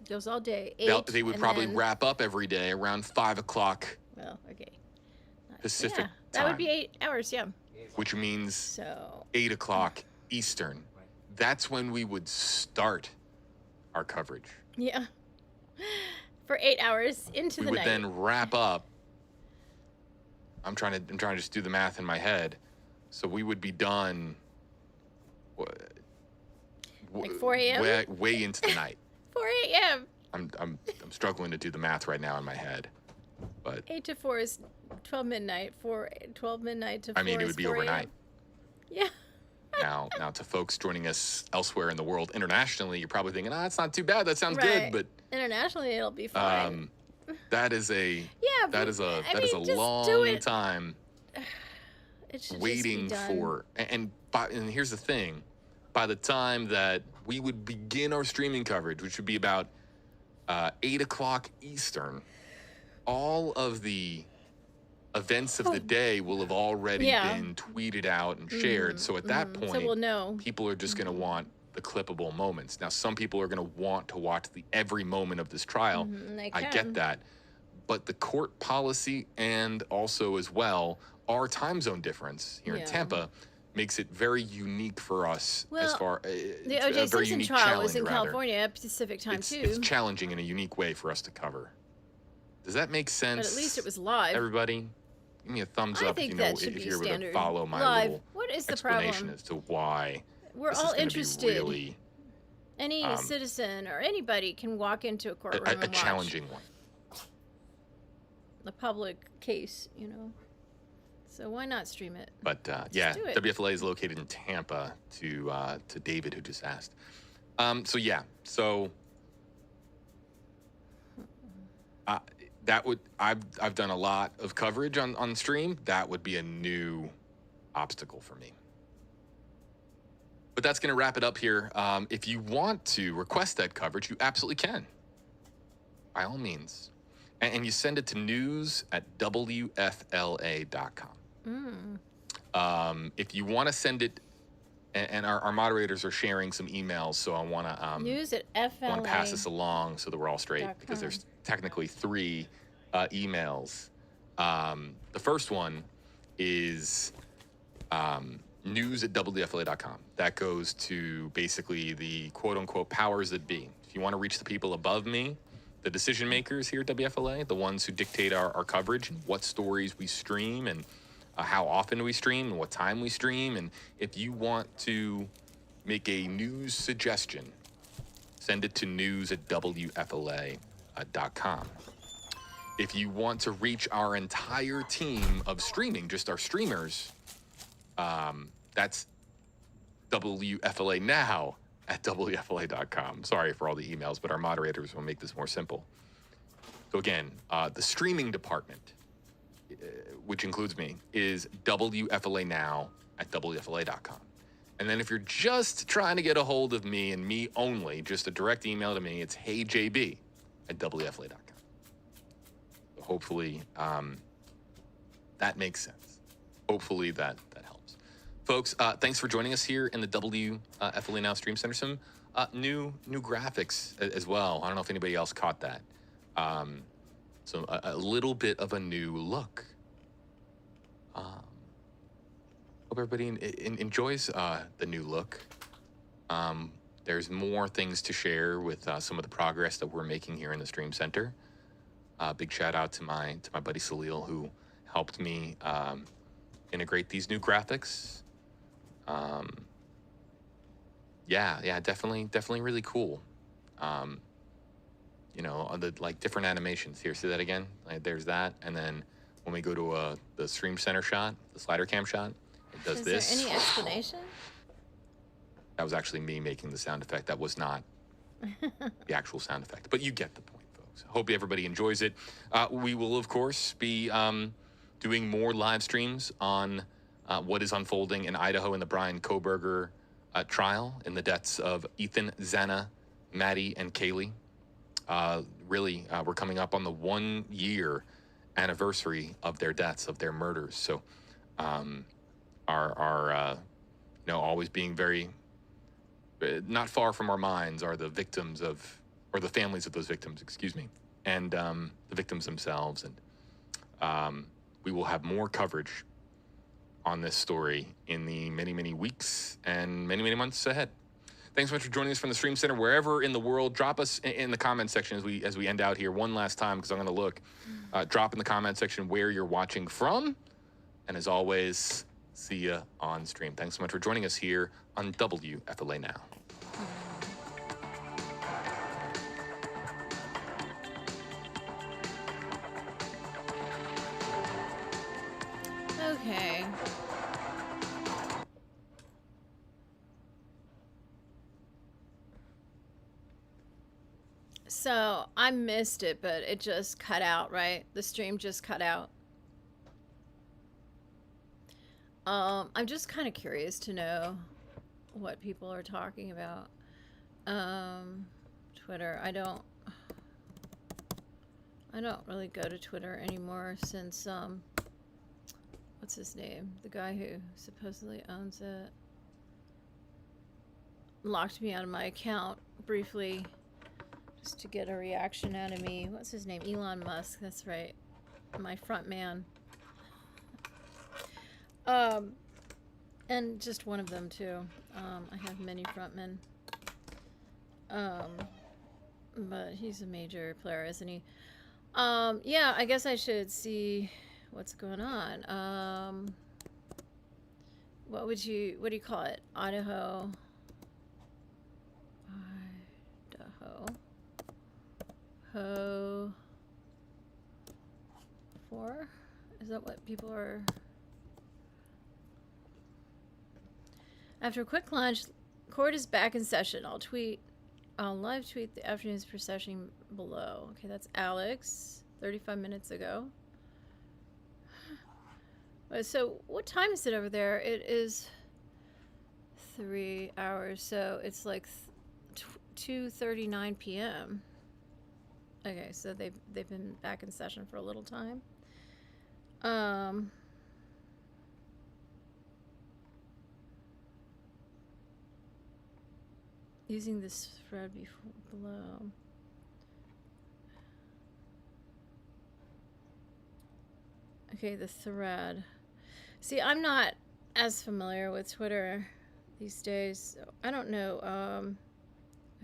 Goes all day. They would probably wrap up every day around 5 o'clock Well, okay. Pacific Yeah, time. that would be 8 hours, yeah. Which means So 8 o'clock Eastern. That's when we would start our coverage. yeah. For 8 hours into We the would night. then wrap up. I'm trying to just do the math in my head. So we would be done Like 4 a.m.? way into the night. 4 a.m. I'm struggling to do the math right now in my head. But 8 to 4 is 12 midnight. 12 midnight to 4 I mean, it is would be 4 a.m. overnight. Yeah. Now to folks joining us elsewhere in the world internationally, you're probably thinking, it's not too bad. That sounds Right. good. But Internationally, it'll be fine. that is a Yeah, that but, is a I that is a mean, just do long it. time It should waiting just be done. for and here's the thing, by the time that we would begin our streaming coverage, which would be about 8 o'clock Eastern, all of the events of the day will have already been tweeted out and shared. So at that point, So we'll know. people are just going to want the clippable moments. Now, some people are going to want to watch every moment of this trial. They I can. get that. But the court policy and also as well, our time zone difference here in Yeah. Tampa makes it very unique for us as Well, far The a O.J. very Simpson unique trial was challenge, in rather. California, Pacific time It's too. challenging in a unique way for us to cover. Does that make sense? But at least it was live. Everybody, give me a thumbs I up think if that should if be you're able to standard. follow my Live. little What is the explanation problem? as to why We're this all is gonna interested. Be really Any citizen or anybody can walk into a courtroom a and watch challenging one. the public case, So why not stream it? But yeah, do it. WFLA is located in Tampa. To David who just asked. So that would I've done a lot of coverage on stream. That would be a new obstacle for me. But that's going to wrap it up here. If you want to request that coverage, you absolutely can. By all means. And you send it to news@wfla.com. If you want to send it, and our moderators are sharing some emails, so I want to News at FLA. want to pass this along so that we're all straight, because .com. there's technically 3 emails. The first one is news@wfla.com. That goes to basically the quote-unquote powers that be. If you want to reach the people above me, the decision makers here at WFLA, the ones who dictate our coverage and what stories we stream and how often we stream and what time we stream, and if you want to make a news suggestion, send it to news@wfla.com. If you want to reach our entire team of streaming, just our streamers, that's WFLA now at WFLA.com. Sorry for all the emails, but our moderators will make this more simple. So again, the streaming department, which includes me, is WFLA now at WFLA.com. And then if you're just trying to get a hold of me and me only, just a direct email to me, it's HeyJB at WFLA.com. So hopefully that makes sense. Hopefully that helps. Folks, thanks for joining us here in the WFLA Now Stream Center. Some new graphics as well. I don't know if anybody else caught that. So a little bit of a new look. Hope everybody enjoys the new look. There's more things to share with some of the progress that we're making here in the Stream Center. Big shout out to my buddy Salil, who helped me integrate these new graphics. Yeah, definitely really cool. You know, the like different animations here. See that again? Like, there's that, and then when we go to the Stream Center shot, the slider cam shot, it does this. Is there any explanation? That was actually me making the sound effect. That was not the actual sound effect, but you get the point, folks. Hope everybody enjoys it. We will, of course, be doing more live streams on what is unfolding in Idaho in the Bryan Kohberger trial in the deaths of Ethan, Xana, Maddie, and Kaylee. Really, we're coming up on the 1 year anniversary of their deaths, of their murders. So, you know, always being very not far from our minds are the victims of, or the families of those victims, excuse me, and the victims themselves. And we will have more coverage on this story in the many weeks and many months ahead. Thanks so much for joining us from the Stream Center, wherever in the world. Drop us in the comment section as we end out here one last time, because I'm going to look. Drop in the comment section where you're watching from. And as always, see ya on stream. Thanks so much for joining us here on WFLA Now. Okay. So I missed it, but it just cut out, right? The stream just cut out. I'm just kind of curious to know what people are talking about. Twitter. I don't really go to Twitter anymore since what's his name? The guy who supposedly owns it locked me out of my account briefly just to get a reaction out of me. What's his name? Elon Musk. That's right. My front man. And just one of them too. I have many frontmen. But he's a major player, isn't he? Yeah, I guess I should see what's going on. What do you call it? Idaho. Ho 4? Is that what people are? After a quick lunch, court is back in session. I'll live tweet the afternoon's procession below. Okay, that's Alex, 35 minutes ago. So what time is it over there? It is 3 hours, so it's like 2:39 p.m. Okay, so they've been back in session for a little time. Using this thread below. Okay, the thread. See, I'm not as familiar with Twitter these days. So I don't know.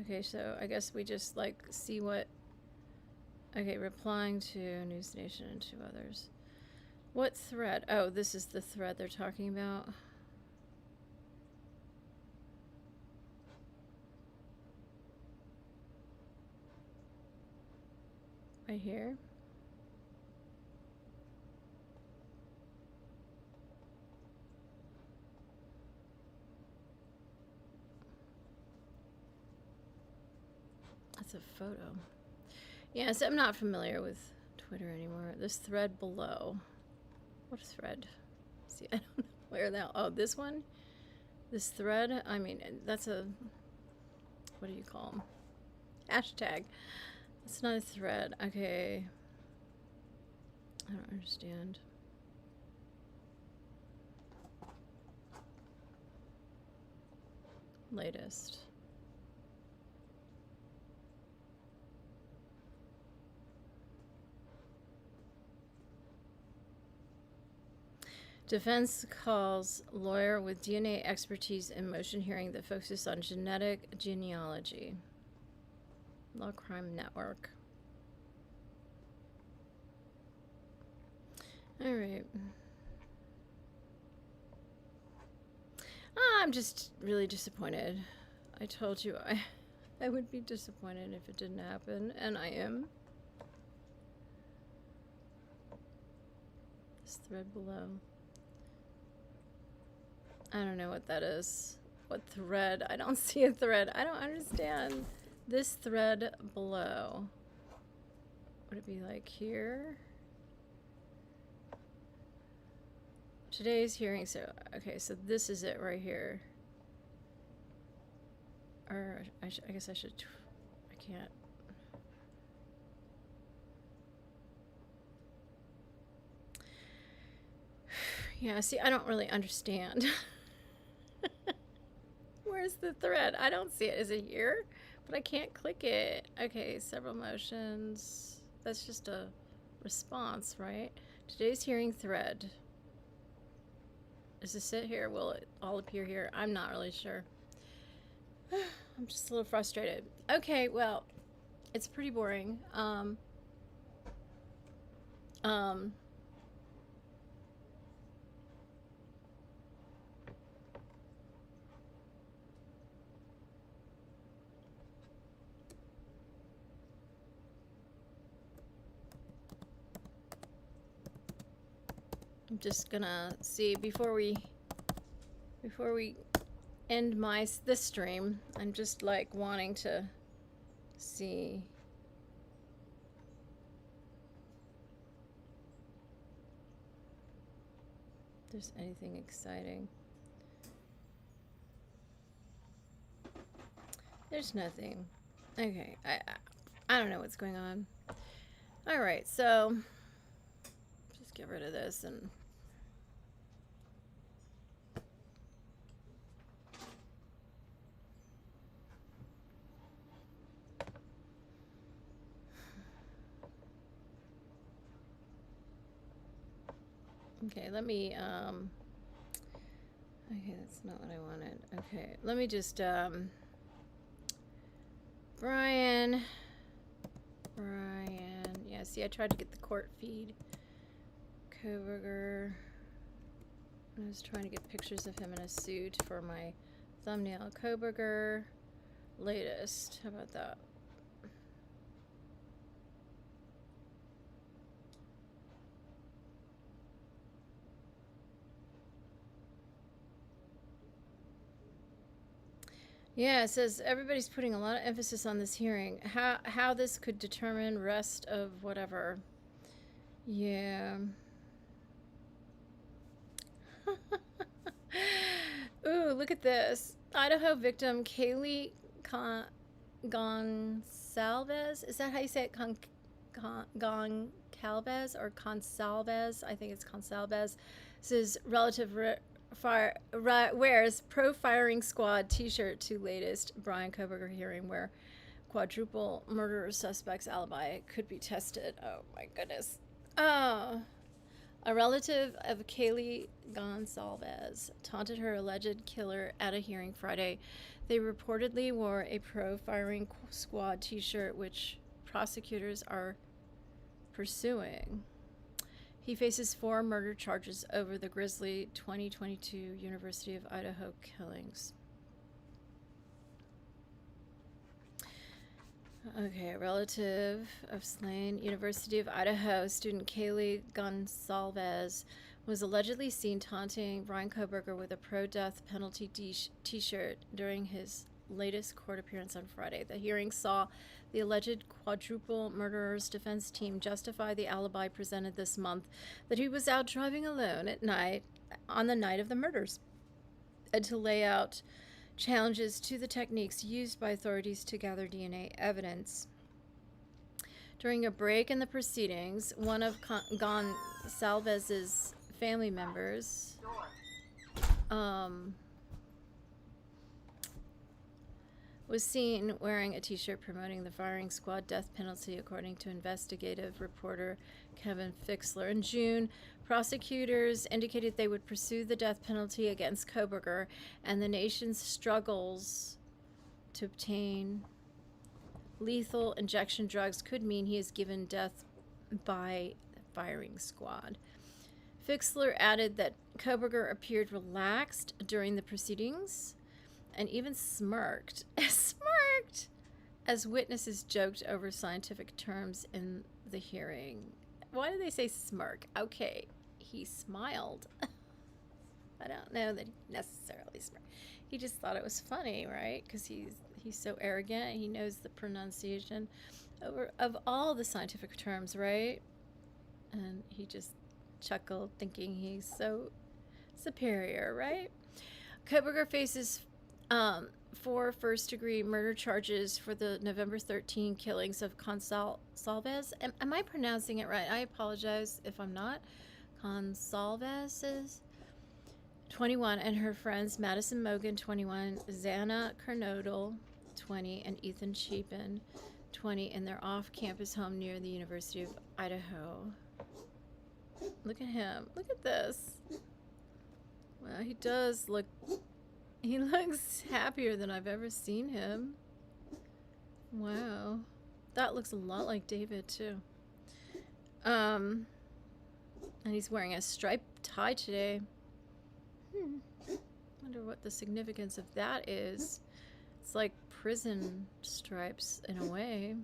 Okay, so I guess we just like see what. Okay, replying to News Nation and to others. What thread? Oh, this is the thread they're talking about. Right here. That's a photo. Yes, I'm not familiar with Twitter anymore. This thread below. What thread? See, I don't know where that. Oh, this one? This thread? I mean, that's a. What do you call them? Hashtag. It's not a thread. Okay. I don't understand. Latest. Defense calls lawyer with DNA expertise in motion hearing that focuses on genetic genealogy. Law Crime Network. All right. I'm just really disappointed. I told you I would be disappointed if it didn't happen, and I am. This thread below. I don't know what that is. What thread? I don't see a thread. I don't understand. This thread below. Would it be like here? Today's hearing, so, okay, so this is it right here. Or, I guess I should, I can't. Yeah, see, I don't really understand. Where's the thread? I don't see it. Is it here? But I can't click it. Okay, several motions. That's just a response, right? Today's hearing thread. Does this sit here? Will it all appear here? I'm not really sure. I'm just a little frustrated. Okay, well, it's pretty boring. I'm just gonna see before we end this stream. I'm just like wanting to see if there's anything exciting. There's nothing. Okay, I don't know what's going on. All right, so just get rid of this and okay, let me okay, that's not what I wanted. Okay, let me just Bryan, yeah, see, I tried to get the court feed. Kohberger. I was trying to get pictures of him in a suit for my thumbnail. Kohberger, latest. How about that? Yeah, it says everybody's putting a lot of emphasis on this hearing. How this could determine rest of whatever. Yeah. Ooh, look at this. Idaho victim Kaylee Gonsalves. Is that how you say it? Goncalves or Consalves? I think it's Consalves. Says relative wears pro-firing squad t-shirt to latest Bryan Kohberger hearing where quadruple murder suspect's alibi could be tested. Oh my goodness. Oh. A relative of Kaylee Gonsalves taunted her alleged killer at a hearing Friday. They reportedly wore a pro-firing squad t-shirt, which prosecutors are pursuing. He faces 4 murder charges over the grisly 2022 University of Idaho killings. Okay, a relative of slain University of Idaho student Kaylee Gonsalves was allegedly seen taunting Bryan Kohberger with a pro-death penalty t-shirt during his latest court appearance on Friday. The hearing saw the alleged quadruple murderer's defense team justify the alibi presented this month that he was out driving alone at night on the night of the murders, and to lay out challenges to the techniques used by authorities to gather DNA evidence. During a break in the proceedings, one of Gonsalvez's family members was seen wearing a t-shirt promoting the firing squad death penalty, according to investigative reporter Kevin Fixler. In June, prosecutors indicated they would pursue the death penalty against Kohberger, and the nation's struggles to obtain lethal injection drugs could mean he is given death by the firing squad. Fixler added that Kohberger appeared relaxed during the proceedings and even smirked as witnesses joked over scientific terms in the hearing. Why do they say smirk? Okay, he smiled. I don't know that he necessarily smirked. He just thought it was funny, right? Because he's so arrogant. He knows the pronunciation of all the scientific terms, right? And he just chuckled, thinking he's so superior, right? Kohberger faces 4 first-degree murder charges for the November 13 killings of Gonsalves. Am I pronouncing it right? I apologize if I'm not. Gonsalves is 21, and her friends Madison Mogan, 21, Xana Kernodle, 20, and Ethan Chapin, 20, in their off-campus home near the University of Idaho. Look at him. Look at this. Well, he does look... He looks happier than I've ever seen him. Wow. That looks a lot like David, too. And he's wearing a striped tie today. Wonder what the significance of that is. It's like prison stripes in a way.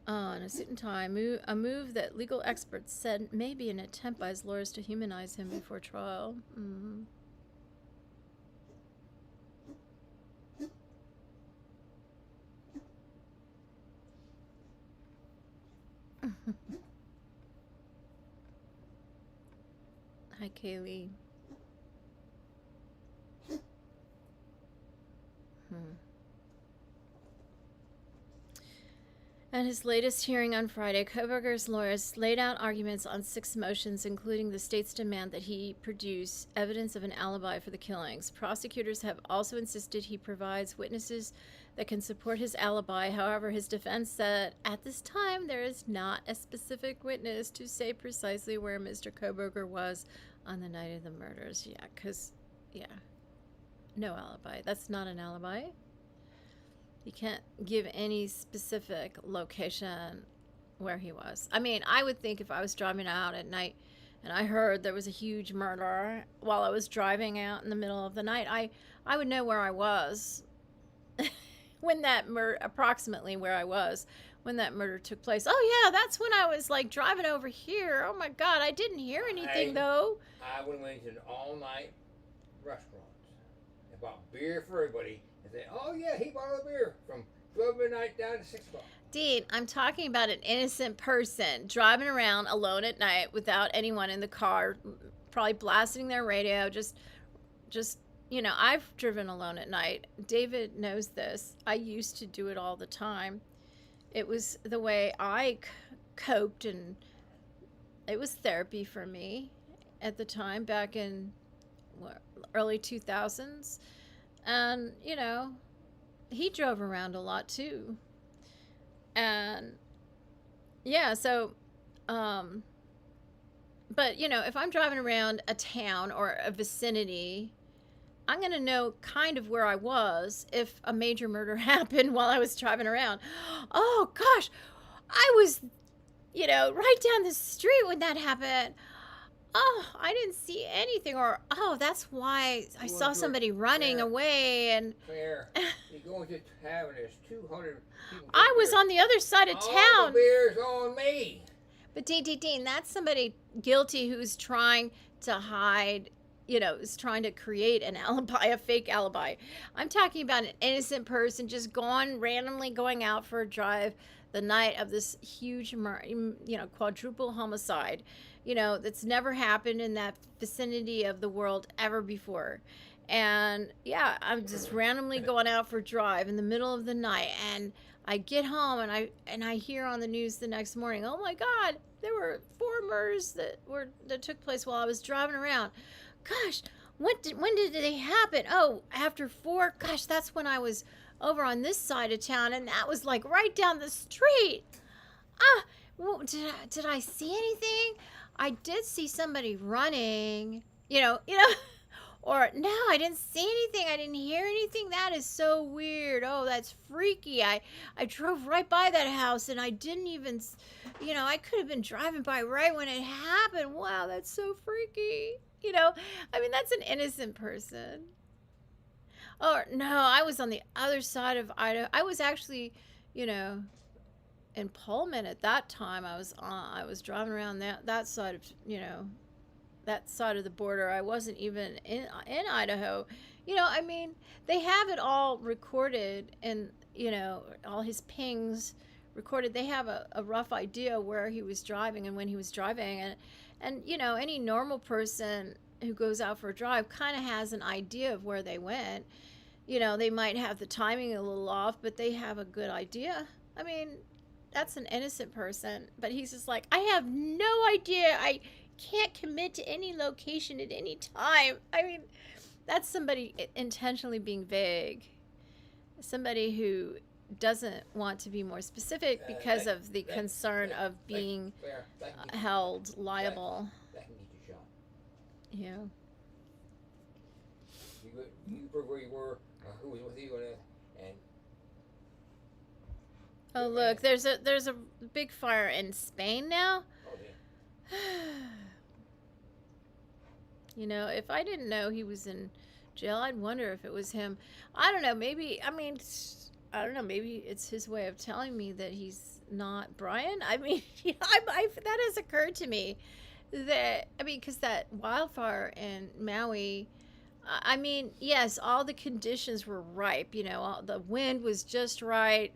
And a suit and tie, a move that legal experts said may be an attempt by his lawyers to humanize him before trial. Hi, Kaylee. At his latest hearing on Friday, Kohberger's lawyers laid out arguments on 6 motions, including the state's demand that he produce evidence of an alibi for the killings. Prosecutors have also insisted he provides witnesses that can support his alibi. However, his defense said at this time there is not a specific witness to say precisely where Mr. Kohberger was on the night of the murders. Yeah, because, no alibi. That's not an alibi. You can't give any specific location where he was. I mean, I would think if I was driving out at night and I heard there was a huge murder while I was driving out in the middle of the night, I would know where I was when that murder, approximately where I was when that murder took place. Oh yeah, that's when I was like driving over here. Oh my God, I didn't hear anything though. I went to an all-night restaurant and bought beer for everybody. And say, oh yeah, he bought a beer from 12 midnight down to 6 o'clock. Dean, I'm talking about an innocent person driving around alone at night without anyone in the car, probably blasting their radio. Just, you know, I've driven alone at night. David knows this. I used to do it all the time. It was the way I coped, and it was therapy for me at the time, back in early 2000s. And, you know, he drove around a lot too. And yeah, so, but you know, if I'm driving around a town or a vicinity, I'm going to know kind of where I was if a major murder happened while I was driving around. Oh gosh, I was, you know, right down the street when that happened. Oh, I didn't see anything. Or, oh, that's why I saw somebody running away. And Claire, you go into tavern, there's 200 people. I was on the other side of town. All the beer's on me. But Dean, that's somebody guilty who's trying to hide, you know, is trying to create an alibi, a fake alibi. I'm talking about an innocent person just randomly going out for a drive the night of this huge, you know, quadruple homicide, you know, that's never happened in that vicinity of the world ever before. And yeah, I'm just randomly going out for a drive in the middle of the night, and I get home and I hear on the news the next morning, oh my God, there were 4 murders that took place while I was driving around. Gosh, when did they happen? Oh, after 4. Gosh, that's when I was over on this side of town, and that was like right down the street. Well, did I see anything? I did see somebody running, or no, I didn't see anything. I didn't hear anything. That is so weird. Oh, that's freaky. I drove right by that house, and I didn't even, I could have been driving by right when it happened. Wow, that's so freaky. I mean, that's an innocent person. Oh, no, I was on the other side of Idaho. I was actually, in Pullman at that time. I was driving around that side of, that side of the border. I wasn't even in Idaho. I mean, they have it all recorded, and all his pings recorded. They have a rough idea where he was driving and when he was driving, and any normal person who goes out for a drive kind of has an idea of where they went. They might have the timing a little off, but they have a good idea. I mean, that's an innocent person, but he's just like, I have no idea. I can't commit to any location at any time. I mean, that's somebody intentionally being vague. Somebody who doesn't want to be more specific because of the concern of being held liable. That can get you shot. Yeah. You prove where you were, who was with you, and oh, look, there's a big fire in Spain now. oh yeah. If I didn't know he was in jail, I'd wonder if it was him. I don't know. Maybe, I don't know. Maybe it's his way of telling me that he's not Bryan. I mean, that has occurred to me because that wildfire in Maui, I mean, yes, all the conditions were ripe. The wind was just right.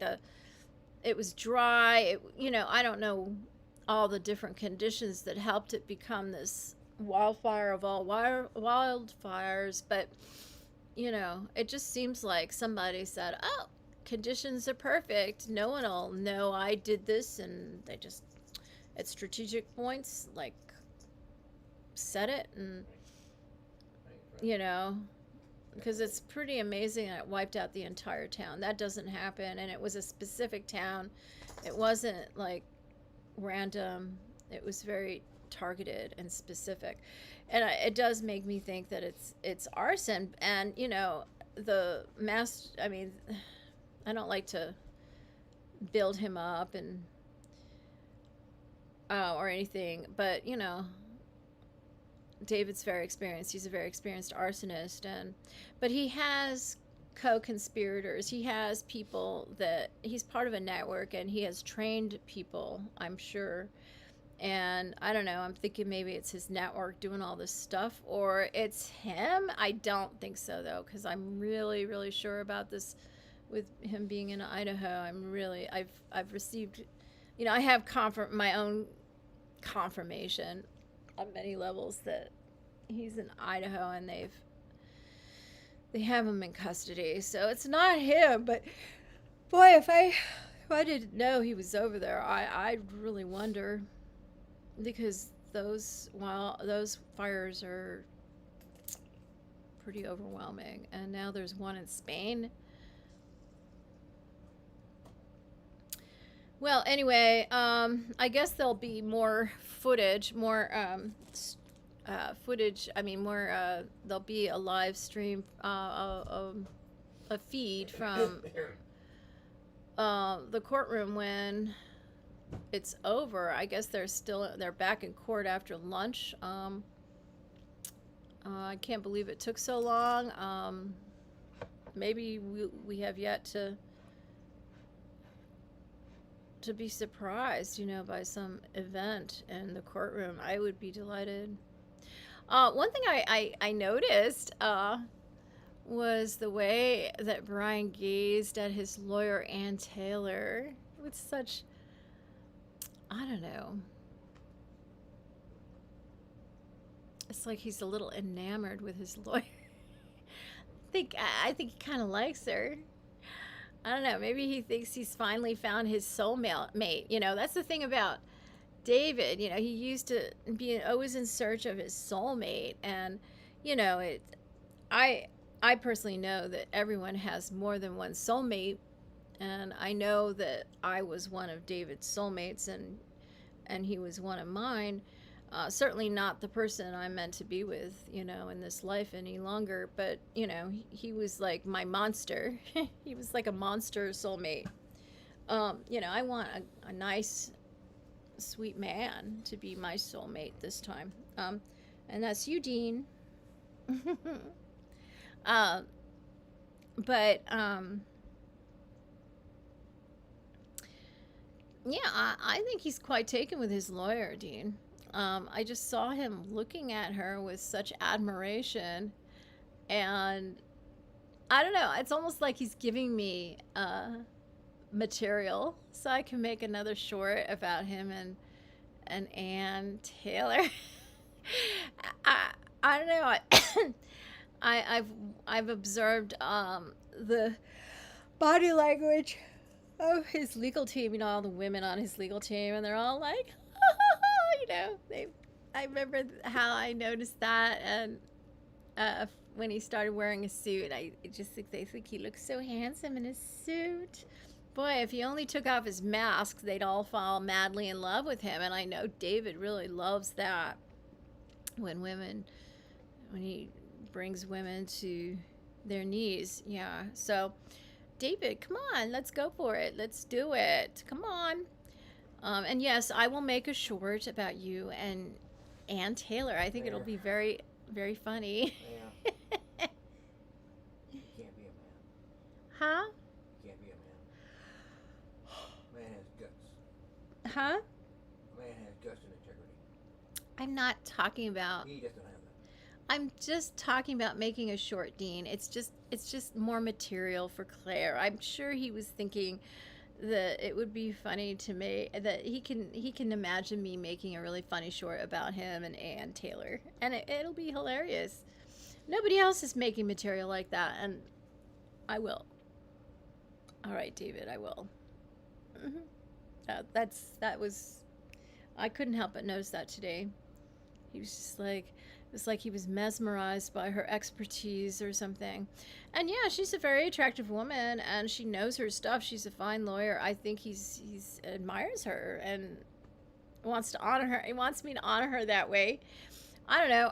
It was dry. I don't know all the different conditions that helped it become this wildfire of all wildfires, but it just seems like somebody said, oh, conditions are perfect, no one will know I did this, and they just at strategic points like said it, and because it's pretty amazing that it wiped out the entire town. That doesn't happen, and it was a specific town. It wasn't like random. It was very targeted and specific, and it does make me think that it's arson. And the mass, I mean, I don't like to build him up and or anything, but David's very experienced. He's a very experienced arsonist, but he has co-conspirators. He has people that he's part of a network, and he has trained people, I'm sure. And I don't know, I'm thinking maybe it's his network doing all this stuff, or it's him. I don't think so, though, because I'm really, really sure about this with him being in Idaho. I've received, I have my own confirmation on many levels that he's in Idaho, and they have him in custody. So it's not him, but boy, if I didn't know he was over there, I'd really wonder, because those fires are pretty overwhelming, and now there's one in Spain. Well, anyway, I guess there'll be more footage, there'll be a live stream, a feed from the courtroom when it's over. I guess they're back in court after lunch. I can't believe it took so long. Maybe we have yet to be surprised, by some event in the courtroom. I would be delighted. One thing I noticed was the way that Bryan gazed at his lawyer, Ann Taylor, with such, I don't know. It's like he's a little enamored with his lawyer. think he kind of likes her. I don't know. Maybe he thinks he's finally found his soulmate. You know, that's the thing about David. You know, he used to be always in search of his soulmate, and you know, I personally know that everyone has more than one soulmate, and I know that I was one of David's soulmates, and he was one of mine. Certainly not the person I'm meant to be with, you know, in this life any longer. But, you know, he was like my monster. He was like a monster soulmate. You know, I want a nice, sweet man to be my soulmate this time. And that's you, Dean. Yeah, I think he's quite taken with his lawyer, Dean. I just saw him looking at her with such admiration, and I don't know, it's almost like he's giving me material so I can make another short about him and Ann Taylor. I don't know. I've observed the body language of his legal team, you know, all the women on his legal team, and they're all like, you know, I remember how I noticed that, and when he started wearing a suit, I just think they think he looks so handsome in his suit. Boy, if he only took off his mask, they'd all fall madly in love with him, and I know David really loves that when he brings women to their knees. Yeah, so David, come on, let's go for it. Let's do it. Come on. And yes, I will make a short about you and Ann Taylor. I think it'll be very, very funny. Yeah. You can't be a man. Huh? You can't be a man. Man has guts. Huh? Man has guts and integrity. I'm not talking about... He doesn't have that. I'm just talking about making a short, Dean. It's just more material for Claire. I'm sure he was thinking that it would be funny to make, that he can imagine me making a really funny short about him and Ann Taylor, and it'll be hilarious. Nobody else is making material like that, and I will. All right, David, I will. I couldn't help but notice that today. He was just like, it was like he was mesmerized by her expertise or something. And yeah, she's a very attractive woman, and she knows her stuff. She's a fine lawyer. I think he's admires her and wants to honor her. He wants me to honor her that way. I don't know.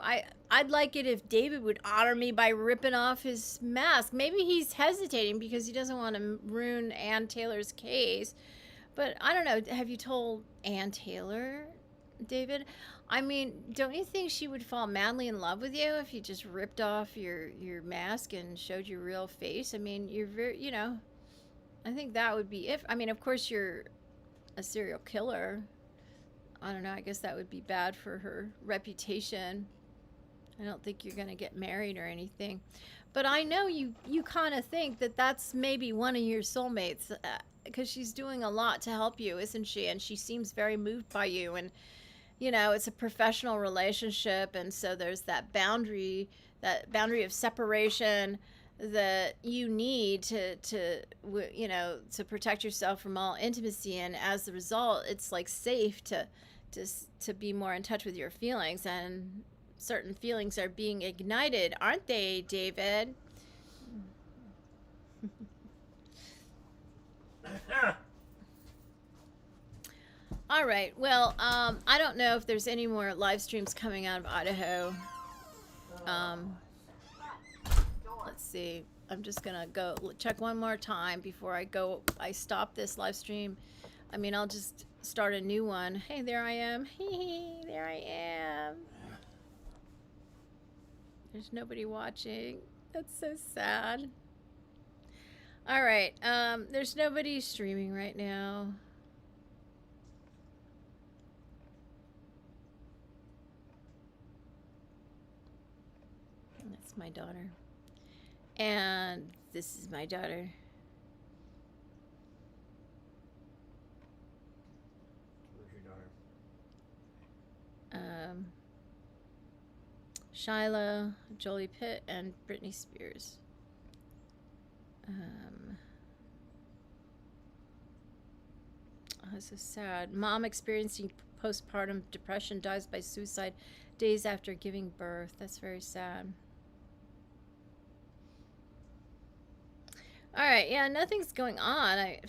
I'd like it if David would honor me by ripping off his mask. Maybe he's hesitating because he doesn't want to ruin Ann Taylor's case. But I don't know. Have you told Ann Taylor, David? I mean, don't you think she would fall madly in love with you if you just ripped off your mask and showed your real face? I mean, you're very, you know, I think that would be I mean, of course you're a serial killer. I don't know, I guess that would be bad for her reputation. I don't think you're going to get married or anything. But I know you kind of think that that's maybe one of your soulmates, because she's doing a lot to help you, isn't she? And she seems very moved by you, and you know, it's a professional relationship, and so there's that boundary of separation that you need to you know, to protect yourself from all intimacy, and as a result, it's like safe to be more in touch with your feelings, and certain feelings are being ignited, aren't they, David? All right. Well, I don't know if there's any more live streams coming out of Idaho. Let's see. I'm just going to go check one more time before I stop this live stream. I mean, I'll just start a new one. Hey, there I am. There I am. There's nobody watching. That's so sad. All right. There's nobody streaming right now. That's my daughter. And this is my daughter. Where's your daughter? Shiloh, Jolie Pitt, and Britney Spears. Oh, this is sad. Mom experiencing postpartum depression dies by suicide days after giving birth. That's very sad. All right, yeah, nothing's going on. I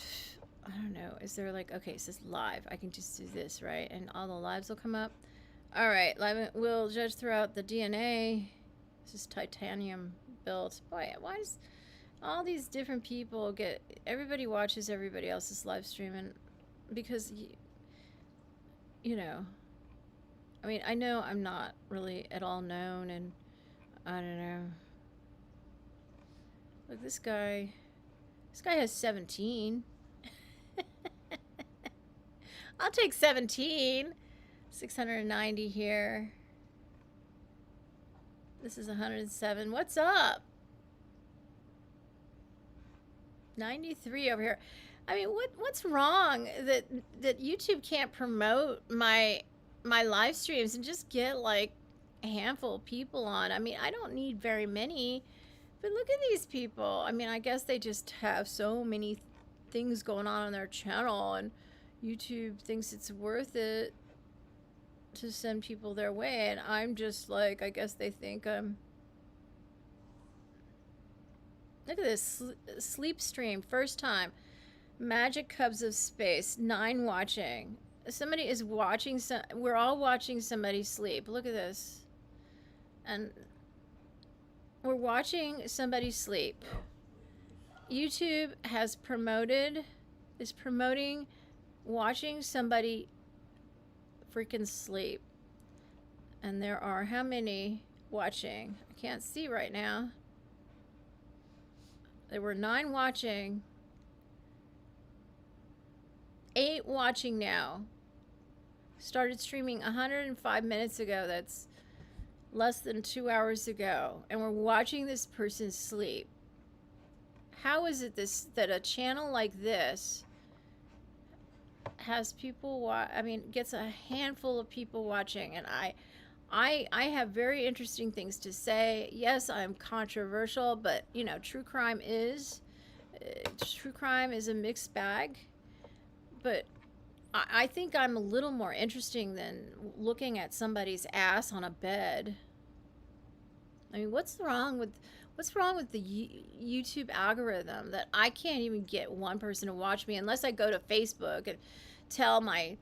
don't know. Is there like, okay, it says live. I can just do this, right? And all the lives will come up. All right, live. We'll judge throughout the DNA. This is titanium built. Boy, why does all these different people get? Everybody watches everybody else's live stream, and because you know, I mean, I know I'm not really at all known, and I don't know. Look, this guy. This guy has 17. I'll take 17. 690 here. This is 107. What's up? 93 over here. I mean, what's wrong that YouTube can't promote my live streams and just get like a handful of people on? I mean, I don't need very many. But look at these people. I mean, I guess they just have so many things going on their channel, and YouTube thinks it's worth it to send people their way, and I'm just like, I guess they think I'm... Look at this. Sleep stream. First time. Magic Cubs of Space. 9 watching. Somebody is watching... We're all watching somebody sleep. Look at this. And... we're watching somebody sleep. YouTube is promoting watching somebody freaking sleep. And there are how many watching? I can't see right now. There were 9 watching. 8 watching now. Started streaming 105 minutes ago. That's less than 2 hours ago, and we're watching this person sleep. How is it that a channel like this has people gets a handful of people watching? And I have very interesting things to say. Yes, I'm controversial, but you know, true crime is a mixed bag. But I think I'm a little more interesting than looking at somebody's ass on a bed. I mean, what's wrong with the YouTube algorithm that I can't even get one person to watch me unless I go to Facebook and tell my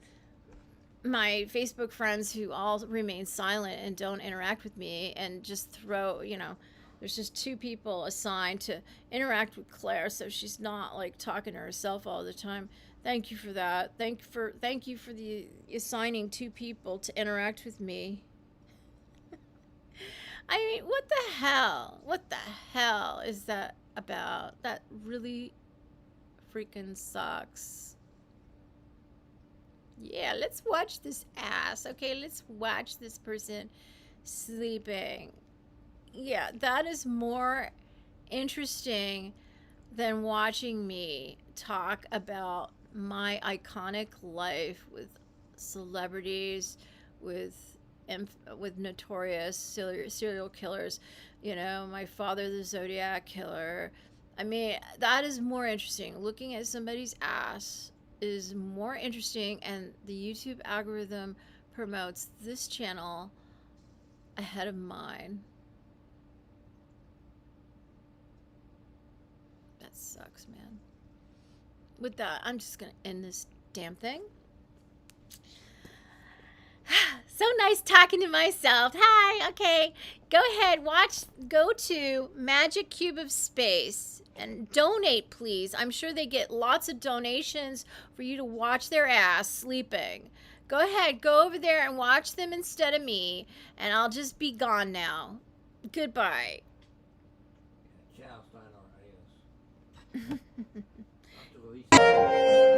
Facebook friends who all remain silent and don't interact with me and just throw, you know, there's just 2 people assigned to interact with Claire so she's not like talking to herself all the time. Thank you for that. Thank you for the assigning 2 people to interact with me. I mean, what the hell? What the hell is that about? That really freaking sucks. Yeah, let's watch this ass. Okay, let's watch this person sleeping. Yeah, that is more interesting than watching me talk about my iconic life with celebrities, with notorious serial killers. You know, my father, the Zodiac Killer. I mean, that is more interesting. Looking at somebody's ass is more interesting, and the YouTube algorithm promotes this channel ahead of mine. That sucks, man. With that, I'm just gonna end this damn thing. So nice talking to myself. Hi, okay. Go ahead, go to Magic Cube of Space and donate, please. I'm sure they get lots of donations for you to watch their ass sleeping. Go ahead, go over there and watch them instead of me, and I'll just be gone now. Goodbye. Ciao, Steiner, adios.